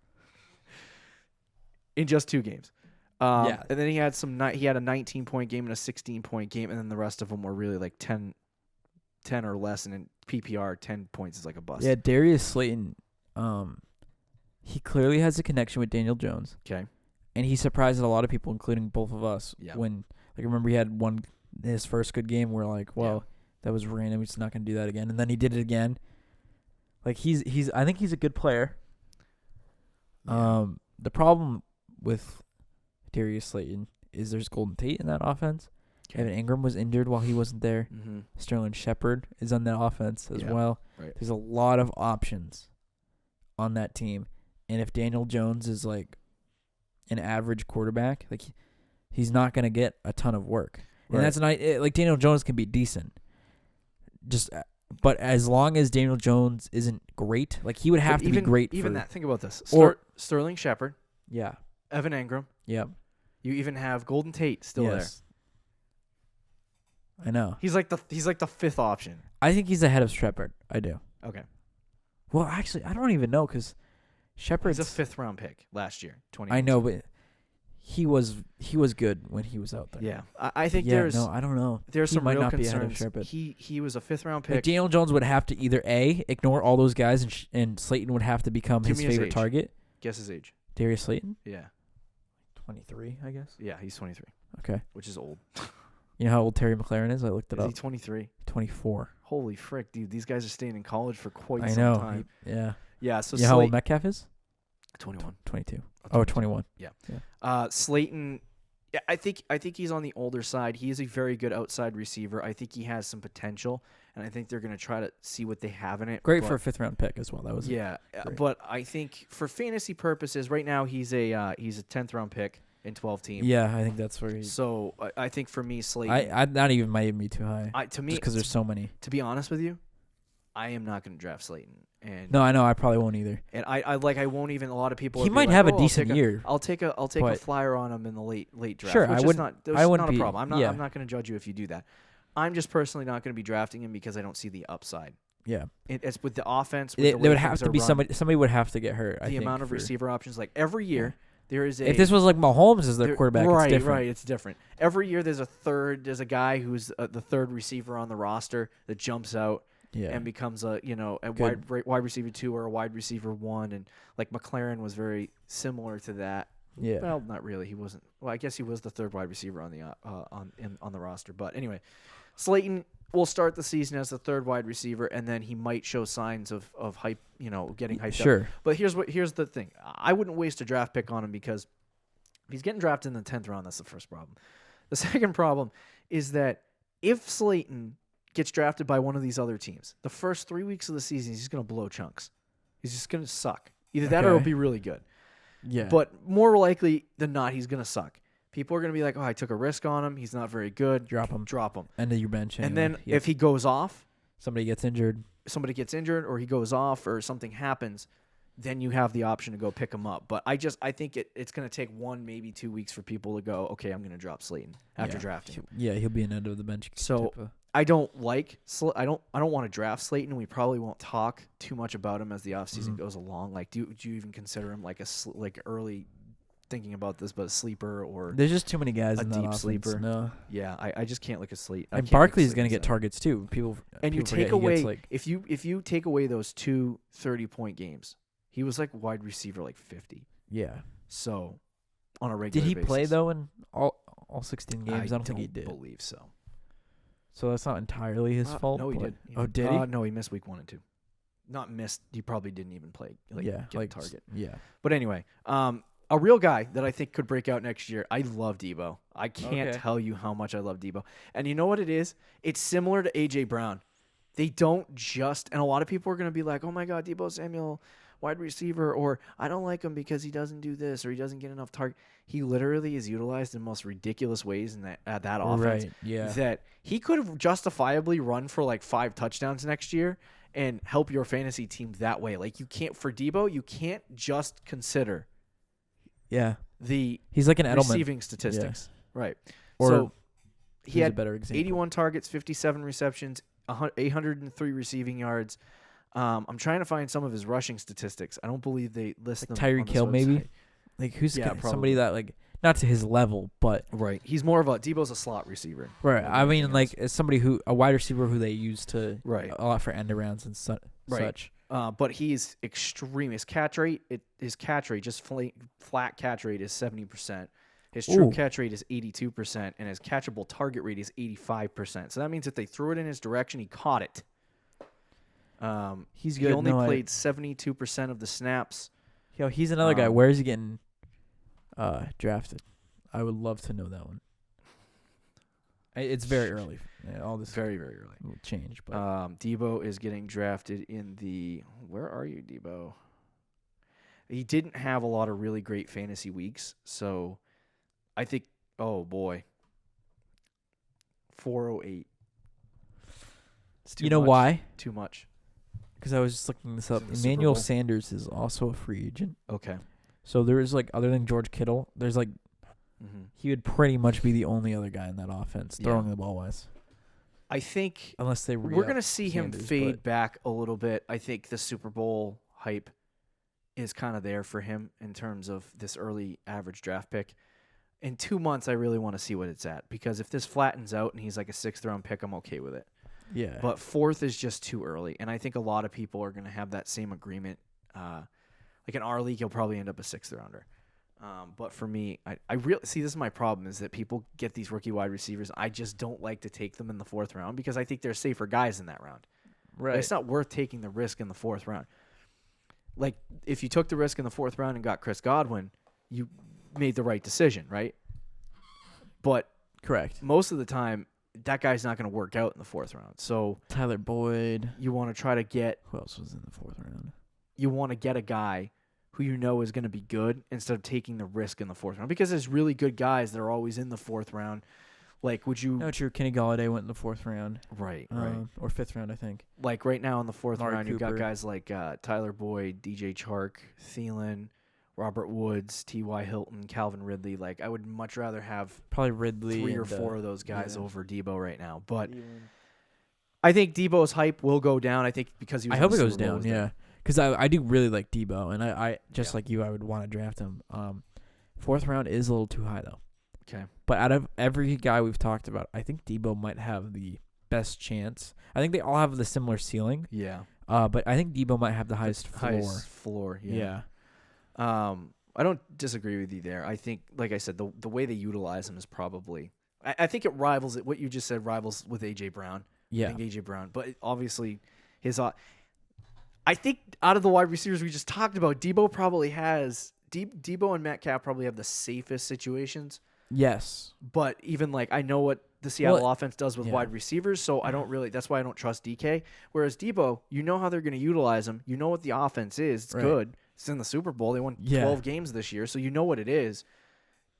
in just 2 games. And then he had a 19-point game and a 16-point game, and then the rest of them were really 10 or less, and in PPR, 10 points is like a bust. Yeah, Darius Slayton, he clearly has a connection with Daniel Jones. Okay. And he surprised a lot of people, including both of us. Yeah. When, remember he had his first good game, we're like, well, that was random. He's not going to do that again. And then he did it again. I think he's a good player. Yeah. The problem with Darius Slayton is there's Golden Tate in that offense. Okay. Evan Ingram was injured while he wasn't there. Mm-hmm. Sterling Shepard is on that offense as well. Right. There's a lot of options on that team. And if Daniel Jones is an average quarterback, he's not going to get a ton of work. And that's not Daniel Jones can be decent. But as long as Daniel Jones isn't great, he would have to be great. Think about this. Sterling Shepard. Yeah. Evan Ingram. Yep. You even have Golden Tate still there. I know. He's like the 5th option. I think he's ahead of Shepard. I do. Okay. Well, actually, I don't even know because Shepard's a 5th round pick last year. I know, but he was good when he was out there. Yeah, I think I don't know. There's he some might real not concerns. Be ahead of Shepard. He was a 5th round pick. Daniel Jones would have to either ignore all those guys and Slayton would have to become his favorite target. Guess his age. Darius Slayton? Yeah. 23, I guess. Yeah, he's 23. Okay. Which is old. You know how old Terry McLaurin is? I looked it up. Is he 23? 24. Holy frick, dude. These guys are staying in college for quite some time. Yeah. Yeah, so how old Metcalf is? 21. 22. Oh, 21. Yeah. Slayton, I think he's on the older side. He is a very good outside receiver. I think he has some potential, and I think they're going to try to see what they have in it. Great for a 5th round pick as well. That was great. But I think for fantasy purposes, right now he's a 10th round pick in 12 team. Yeah, I think that's where he's. So I think for me, Slayton, I not even might even be too high. To me, because there's so many. To be honest with you, I am not going to draft Slayton. And no, I know I probably won't either. And I won't even. A lot of people. He might have a decent year. I'll take a flyer on him in the late draft. Sure, I wouldn't. Not a problem. I'm not going to judge you if you do that. I'm just personally not going to be drafting him because I don't see the upside. Yeah, it's with the offense. There would have to be somebody would have to get hurt. The amount of receiver options, every year. There is if this was Mahomes as their quarterback, it's different. Right, it's different. Every year there's a guy who's the 3rd receiver on the roster that jumps out and becomes a wide receiver 2 or a wide receiver 1, and McLaren was very similar to that. Yeah. Well, not really. He wasn't. Well, I guess he was the 3rd wide receiver on the on the roster. But anyway, Slayton will start the season as the 3rd wide receiver, and then he might show signs of hype, getting hyped up. Sure. But here's the thing. I wouldn't waste a draft pick on him because if he's getting drafted in the 10th round, that's the first problem. The second problem is that if Slayton gets drafted by one of these other teams, the first 3 weeks of the season, he's going to blow chunks. He's just going to suck. Either that or he'll be really good. Yeah. But more likely than not, he's going to suck. People are going to be like, I took a risk on him. He's not very good. Drop him. End of your bench. Anyway. And then if he goes off. Somebody gets injured, or he goes off, or something happens, then you have the option to go pick him up. But I think it's going to take 1, maybe 2 weeks for people to go, okay, I'm going to drop Slayton after drafting him. Yeah, he'll be an end of the bench. So I don't want to draft Slayton. We probably won't talk too much about him as the offseason goes along. Do you even consider him like early thinking about this, but a sleeper or There's just too many guys a in that deep offense. sleeper. No. Yeah, I just can't look at Slate. And Barkley's going to get targets too. And you people take forget he gets, away like, if you take away those two 30-point games, he was like wide receiver like 50. yeah. So on a Did regular he basis. play though in all 16 games? I don't think he did. believe so. So that's not entirely his fault. No, he but- did. Oh, did he? No, he missed week 1 and 2. Not missed. He probably didn't even play. Get a target. Yeah. But anyway, a real guy that I think could break out next year. I love Debo. I can't Okay. tell you how much I love Debo. And you know what it is? It's similar to AJ Brown. They don't just, and a lot of people are going to be like, "Oh my God, Debo Samuel, wide receiver," or "I don't like him because he doesn't do this or he doesn't get enough target." He literally is utilized in the most ridiculous ways in that offense. Right. Yeah. That he could have justifiably run for like 5 touchdowns next year and help your fantasy team that way. Like you can't for Debo, you can't just consider Yeah. the He's like an Edelman. receiving statistics. Right. Or so he He's a had better example. 81 targets, 57 receptions, 803 receiving yards. I'm trying to find some of his rushing statistics. I don't believe they list them. Tyreek on this Hill, maybe? website. Like who's Yeah, somebody probably. that like not to his level, but Right. He's more of Debo's a slot receiver. right. than I mean, anything like else. as somebody a wide receiver who they use to Right. a lot for end arounds and Right. such. But he's extreme. His catch rate, just flat catch rate is 70%. His true Ooh. catch rate is 82%, and his catchable target rate is 85%. So that means if they threw it in his direction, he caught it. He's He good. only No, played 72% of the snaps. Yo, he's another guy. Um, Where is he getting drafted? I would love to know that one. It's very early. Yeah, all this Very, very early. will change, but Debo is getting drafted in the. Where are you, Debo? He didn't have a lot of really great fantasy weeks, so I think. Oh boy, 408. It's too you know much. why? Too much. Because I was just looking this up. in the Super Emmanuel Bowl? Sanders is also a free agent. Okay. So there is like other than George Kittle, there's like Mm-hmm. he would pretty much be the only other guy in that offense Yeah. throwing the ball wise, I think unless they we're gonna see him Sanders, fade but- back a little bit. I think the Super Bowl hype is kind of there for him in terms of this early average draft pick. In 2 months, I really want to see what it's at because if this flattens out and he's like a 6th round pick, I'm okay with it. Yeah. But 4th is just too early, and I think a lot of people are going to have that same agreement. Like in our league, he'll probably end up a 6th rounder. But for me, I really see this is my problem is that people get these rookie wide receivers. I just don't like to take them in the 4th round because I think there's safer guys in that round. right. It's not worth taking the risk in the 4th round. Like if you took the risk in the 4th round and got Chris Godwin, you made the right decision, right? But Correct. most of the time, that guy's not going to work out in the 4th round. So Tyler Boyd. you want to try to get Who else was in the 4th round? a guy who you know is going to be good instead of taking the risk in the 4th round because there's really good guys that are always in the 4th round. Like, would you? No, true. Kenny Galladay went in the 4th round. Right. Or 5th round, I think. Like right now in the 4th Amari round, you've got Cooper. guys like Tyler Boyd, DJ Chark, Thielen, Robert Woods, T.Y. Hilton, Calvin Ridley. Like, I would much rather have Probably Ridley. 3 or and, 4 of those guys yeah. over Debo right now. But I think Debo's hype will go down. I think because he was I in hope the it goes Super Bowl down, with them. yeah. Because I do really like Debo, and I just Yeah. like you, I would want to draft him. 4th round is a little too high, though. Okay. But out of every guy we've talked about, I think Debo might have the best chance. I think they all have the similar ceiling, Yeah. but I think Debo might have the highest floor. Highest floor. Yeah. I don't disagree with you there. I think, like I said, the way they utilize him is probably. I think it rivals it. What you just said rivals with AJ Brown. Yeah. I think AJ Brown, but obviously his. I think out of the wide receivers we just talked about, Debo probably has Debo and Metcalf probably have the safest situations. Yes. But even like I know what the Seattle offense does with yeah. wide receivers, so I don't really. That's why I don't trust DK. Whereas Debo, you know how they're going to utilize him. You know what the offense is. It's Right. good. It's in the Super Bowl. They won Yeah. 12 games this year, so you know what it is.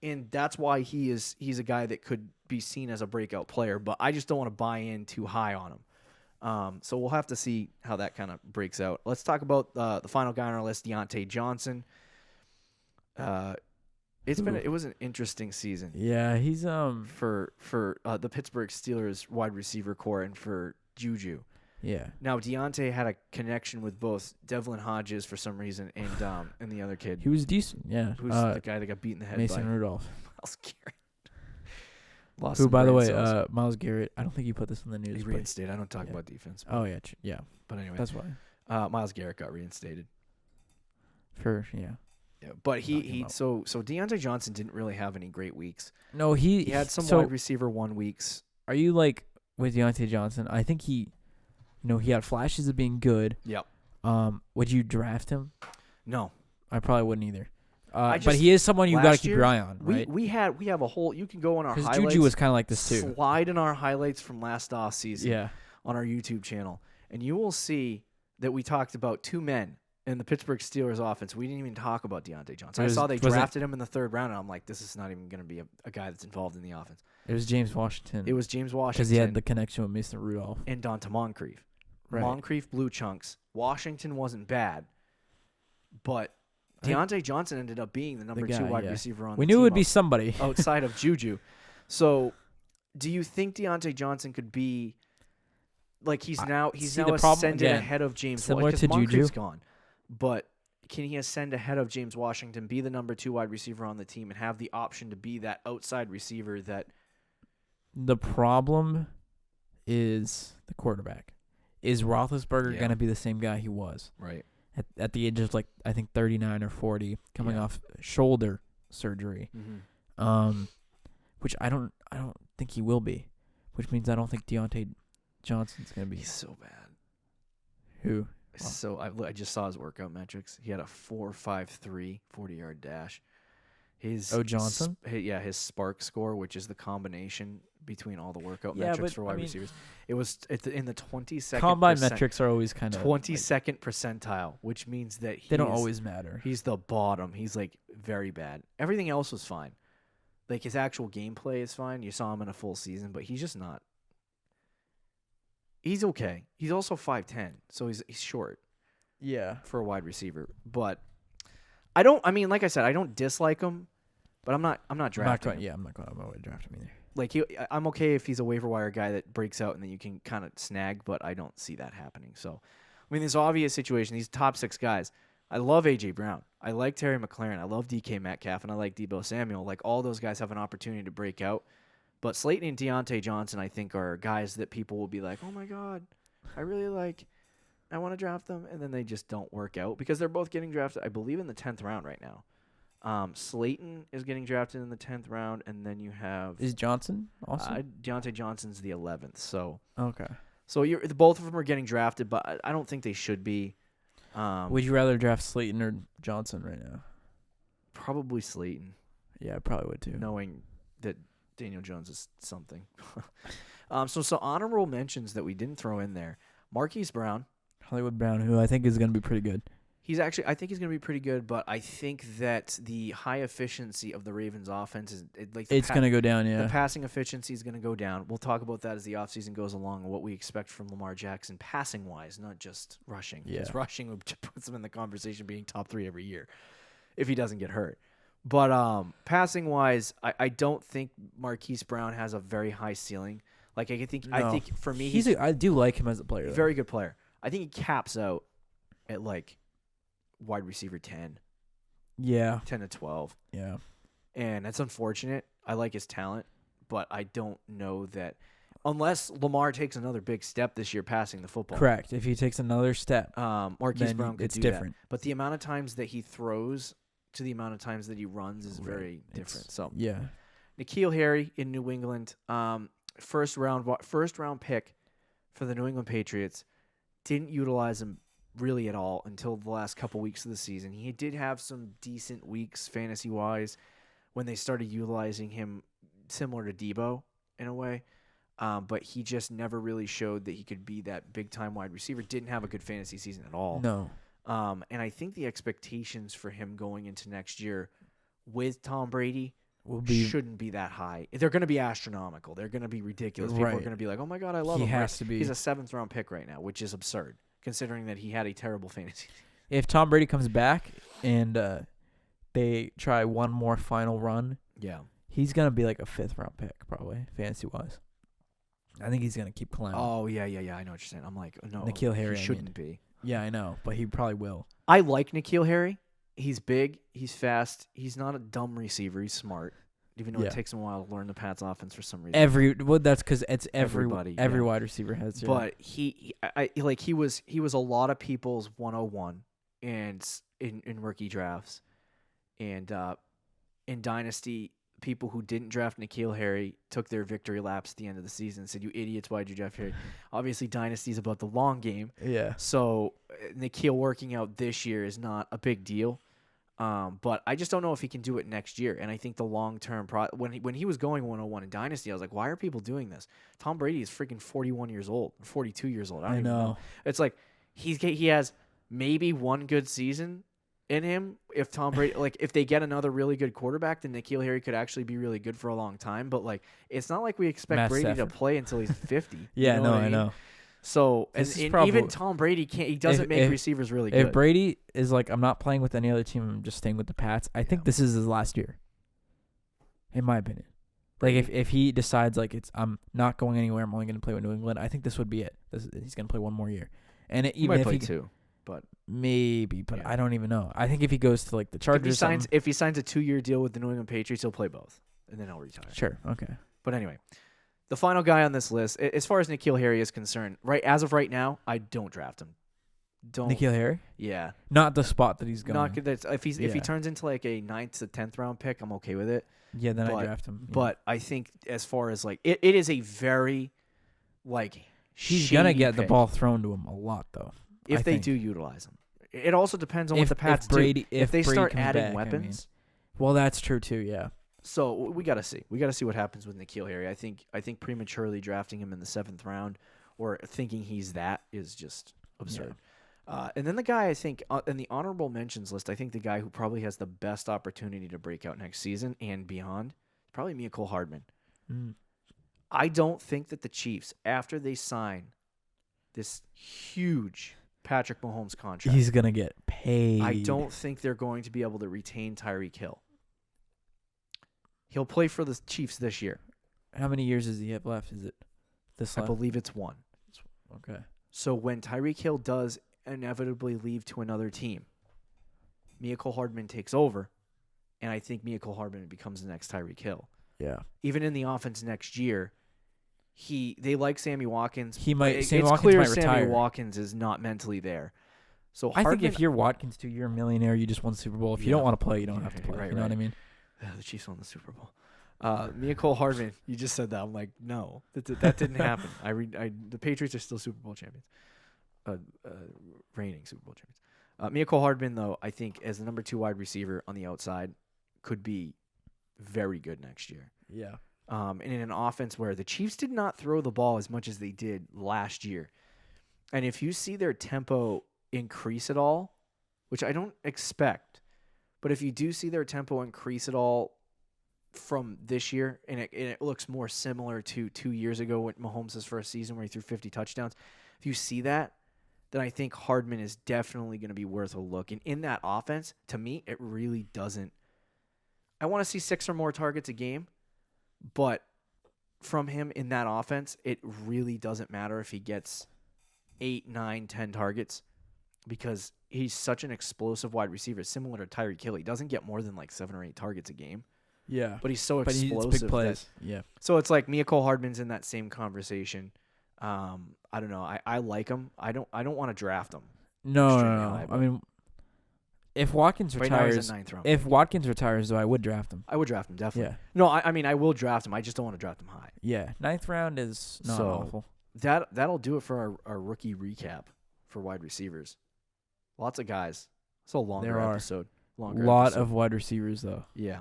And that's why he's a guy that could be seen as a breakout player. But I just don't want to buy in too high on him. So we'll have to see how that kind of breaks out. Let's talk about the final guy on our list, Deontay Johnson. It was an interesting season. Yeah, he's For the Pittsburgh Steelers wide receiver core and for Juju. Yeah. Now, Deontay had a connection with both Devlin Hodges for some reason and the other kid. He was decent. Yeah. Who's the guy that got beat in the head Mason by Rudolph. Miles Garrett. Lost Who, some by the brain way, cells. Miles Garrett, I don't think you put this in the news. He but- reinstated. I don't talk yeah. about defense. Oh, yeah. Yeah. But anyway, That's why. Miles Garrett got reinstated. Yeah. Yeah, but Knock him out. so Deontay Johnson didn't really have any great weeks. No, He had some so wide receiver 1 weeks. Are you like with Deontay Johnson? I think he had flashes of being good. Yep. Would you draft him? No. I probably wouldn't either. Just- But he is someone you got to last keep year, your eye on, right? We have a whole. You can go on our Because highlights. Juju was kind of like this too. Slide in our highlights from last off season. Yeah. On our YouTube channel, and you will see that we talked about 2 men in the Pittsburgh Steelers offense. We didn't even talk about Deontay Johnson. I saw they drafted him in the 3rd round, and I'm like, this is not even going to be a guy that's involved in the offense. It was James Washington. It was James Washington. Because he had the connection with Mason Rudolph. and Donta Moncrief. Right. Moncrief blew chunks. Washington wasn't bad, but Deontay Johnson ended up being the number 2 wide receiver on the team. We knew it would be somebody. outside of Juju. So, do you think Deontay Johnson could be like he's now the problem ascended again, ahead of James similar Washington? to Juju. Moncrief's gone, but can he ascend ahead of James Washington, be the number 2 wide receiver on the team, and have the option to be that outside receiver that? The problem is the quarterback. Is Roethlisberger going to be the same guy he was Right. at the age of, like, I think 39 or 40, coming off shoulder surgery? Mm-hmm. Which I don't think he will be. Which means I don't think Deontay Johnson's going to be. He's so bad. Who? Wow. So I just saw his workout metrics. He had a 4.53 40-yard dash. Johnson? His SPARK score, which is the combination between all the workout Yeah, metrics but, for wide receivers. It was in the 22nd Combine metrics are always kind of 22nd percentile, which means that they don't always matter. He's the bottom. He's like very bad. Everything else was fine. Like his actual gameplay is fine. You saw him in a full season, but he's just not. He's okay. He's also 5'10", so he's short Yeah. for a wide receiver. But I mean, like I said, I don't dislike him, but I'm not drafting him. I'm not going to draft him either. Like I'm okay if he's a waiver wire guy that breaks out and then you can kind of snag, but I don't see that happening. So, I mean, there's obvious situation. These top 6 guys. I love A.J. Brown. I like Terry McLaurin. I love DK Metcalf, and I like Deebo Samuel. Like, all those guys have an opportunity to break out. But Slayton and Deontay Johnson, I think, are guys that people will be like, oh, my God, I really like. I want to draft them, and then they just don't work out because they're both getting drafted, I believe, in the 10th round right now. Slayton is getting drafted in the 10th round, and then you have Is Johnson also? Deontay Johnson's the 11th. So Okay. both of them are getting drafted, but I don't think they should be. Would you rather draft Slayton or Johnson right now? Probably Slayton, Yeah, I probably would too. knowing that Daniel Jones is something. So honorable mentions that we didn't throw in there. Marquise Brown. Hollywood Brown, who I think is going to be pretty good. I think he's going to be pretty good, but I think that the high efficiency of the Ravens offense is It's going to go down, yeah. The passing efficiency is going to go down. We'll talk about that as the offseason goes along and what we expect from Lamar Jackson passing-wise, not just rushing. Yeah. Because rushing puts him in the conversation being top 3 every year if he doesn't get hurt. But passing-wise, I don't think Marquise Brown has a very high ceiling. Like I think for me, I do like him as a player. a very good player. I think he caps out at like wide receiver 10 Yeah. 10 to 12. Yeah. And that's unfortunate. I like his talent, but I don't know that unless Lamar takes another big step this year passing the football. Correct. If he takes another step, Marquise then Brown could it's do different. that. But the amount of times that he throws to the amount of times that he runs is very different. So yeah. N'Keal Harry in New England, first round pick for the New England Patriots. Didn't utilize him really at all until the last couple weeks of the season. He did have some decent weeks fantasy-wise when they started utilizing him similar to Deebo in a way, but he just never really showed that he could be that big-time wide receiver. Didn't have a good fantasy season at all. No. And I think the expectations for him going into next year with Tom Brady shouldn't be that high. They're going to be astronomical. They're going to be ridiculous. People are going to be like, oh, my God, I love him. He has to be. He's a 7th-round pick right now, which is absurd, considering that he had a terrible fantasy. If Tom Brady comes back and they try one more final run, Yeah. he's going to be like a 5th-round pick probably, fantasy-wise. I think he's gonna keep climbing. Oh yeah. I know what you're saying. I'm like, no, N'Keal Harry, he shouldn't be. Yeah, I know, but he probably will. I like N'Keal Harry. He's big. He's fast. He's not a dumb receiver. He's smart. Even though it takes him a while to learn the Pats offense for some reason. That's because it's Everybody, every wide receiver has. Yeah. But he was a lot of people's 101 and in rookie drafts, and in dynasty, people who didn't draft N'Keal Harry took their victory laps at the end of the season and said, "You idiots, why'd you draft Harry?" Obviously, dynasty is about the long game. Yeah. So N'Keal working out this year is not a big deal. But I just don't know if he can do it next year. And I think the long-term when he was going 101 in Dynasty, I was like, why are people doing this? Tom Brady is freaking 41 years old, 42 years old. I don't even know. It's like he has maybe one good season in him. If Tom Brady, if they get another really good quarterback, then N'Keal Harry could actually be really good for a long time. But it's not like we expect Matt Brady Stafford. to play until he's 50. Yeah, you know what I know. So, and probably, even Tom Brady can't. He doesn't make receivers really good. If Brady is like, I'm not playing with any other team, I'm just staying with the Pats, I think this is his last year. In my opinion. Like, if he decides, I'm not going anywhere, I'm only going to play with New England, I think this would be it. He's going to play one more year. And he might play two, but maybe, but I don't even know. I think if he goes to, the Chargers. If he signs a 2-year deal with the New England Patriots, he'll play both, and then he'll retire. Sure, okay. But anyway. The final guy on this list, as far as N'Keal Harry is concerned, as of right now, I don't draft him. N'Keal Harry? Yeah. Not the spot that he's going. Not good. If he turns into a 9th to 10th round pick, I'm okay with it. Yeah, then I draft him. Yeah. But I think as far as it is a very he's gonna get the ball thrown to him a lot though. If they do utilize him, it also depends on what the Pats do. If they start adding weapons, well, that's true too. Yeah. So we got to see. We got to see what happens with N'Keal Harry. I think prematurely drafting him in the 7th round or thinking he's that is just absurd. Yeah. And then the guy I think in the honorable mentions list, I think the guy who probably has the best opportunity to break out next season and beyond is probably Mecole Hardman. Mm. I don't think that the Chiefs, after they sign this huge Patrick Mahomes contract, he's going to get paid. I don't think they're going to be able to retain Tyreek Hill. He'll play for the Chiefs this year. How many years does he have left? Is it this left? I believe it's 1. Okay. So when Tyreek Hill does inevitably leave to another team, Mecole Hardman takes over, and I think Mecole Hardman becomes the next Tyreek Hill. Yeah. Even in the offense next year, they like Sammy Watkins. It's clear Sammy retire. Watkins is not mentally there. So I think if you're Watkins too, you're a millionaire. You just won the Super Bowl. If you don't want to play, you don't have to play. Right, you know what I mean? The Chiefs won the Super Bowl. Mecole Hardman, you just said that. I'm like, no, that didn't happen. The Patriots are still Super Bowl champions, reigning Super Bowl champions. Mecole Hardman, though, I think as the number 2 wide receiver on the outside, could be very good next year. Yeah. And in an offense where the Chiefs did not throw the ball as much as they did last year, and if you see their tempo increase at all, which I don't expect, but if you do see their tempo increase at all from this year, and it looks more similar to 2 years ago when Mahomes' first season where he threw 50 touchdowns, if you see that, then I think Hardman is definitely going to be worth a look. And in that offense, to me, it really doesn't. I want to see 6 or more targets a game, but from him in that offense, it really doesn't matter if he gets 8, 9, 10 targets because he's such an explosive wide receiver, similar to Tyreek Hill. He doesn't get more than 7 or 8 targets a game. Yeah. But he's so explosive. It's big plays. Yeah. So it's like Mecole Hardman's in that same conversation. I don't know. I like him. I don't want to draft him. No. I mean, if Watkins right now he's retires, a 9th round. if Watkins retires, though, I would draft him. I would draft him, definitely. Yeah. No, I mean, I will draft him. I just don't want to draft him high. Yeah. 9th round is not awful. That'll do it for our rookie recap for wide receivers. Lots of guys. It's a longer episode. Lot of wide receivers, though. Yeah.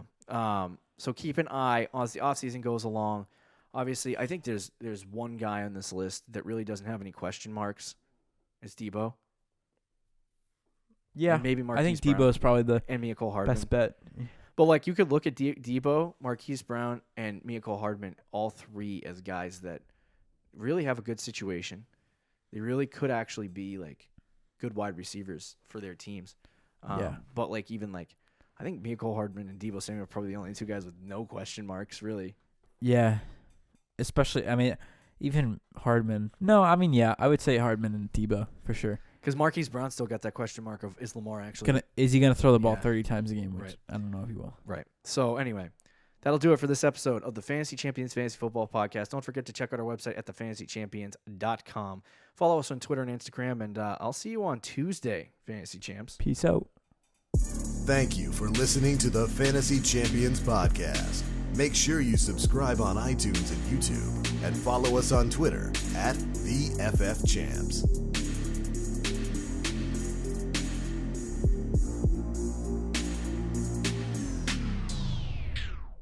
So keep an eye as the offseason goes along. Obviously, I think there's one guy on this list that really doesn't have any question marks. It's Debo. Yeah. And maybe Marquise I think Brown Debo is probably the and Mecole Hardman. best bet. But you could look at Debo, Marquise Brown, and Mecole Hardman, all 3 as guys that really have a good situation. They really could actually be good wide receivers for their teams. Yeah. But I think Mecole Hardman and Debo Samuel are probably the only 2 guys with no question marks, really. Yeah. Especially, I mean, Even Hardman. No, I mean, yeah, I would say Hardman and Tebow for sure. Because Marquise Brown still got that question mark of is Lamar actually Is he gonna throw the ball Yeah. 30 times a game? Which Right. I don't know if he will. right. So anyway, that'll do it for this episode of the Fantasy Champions Fantasy Football Podcast. Don't forget to check out our website at thefantasychampions.com. Follow us on Twitter and Instagram, and I'll see you on Tuesday, Fantasy Champs. Peace out. Thank you for listening to the Fantasy Champions Podcast. Make sure you subscribe on iTunes and YouTube, and follow us on Twitter at the FF Champs.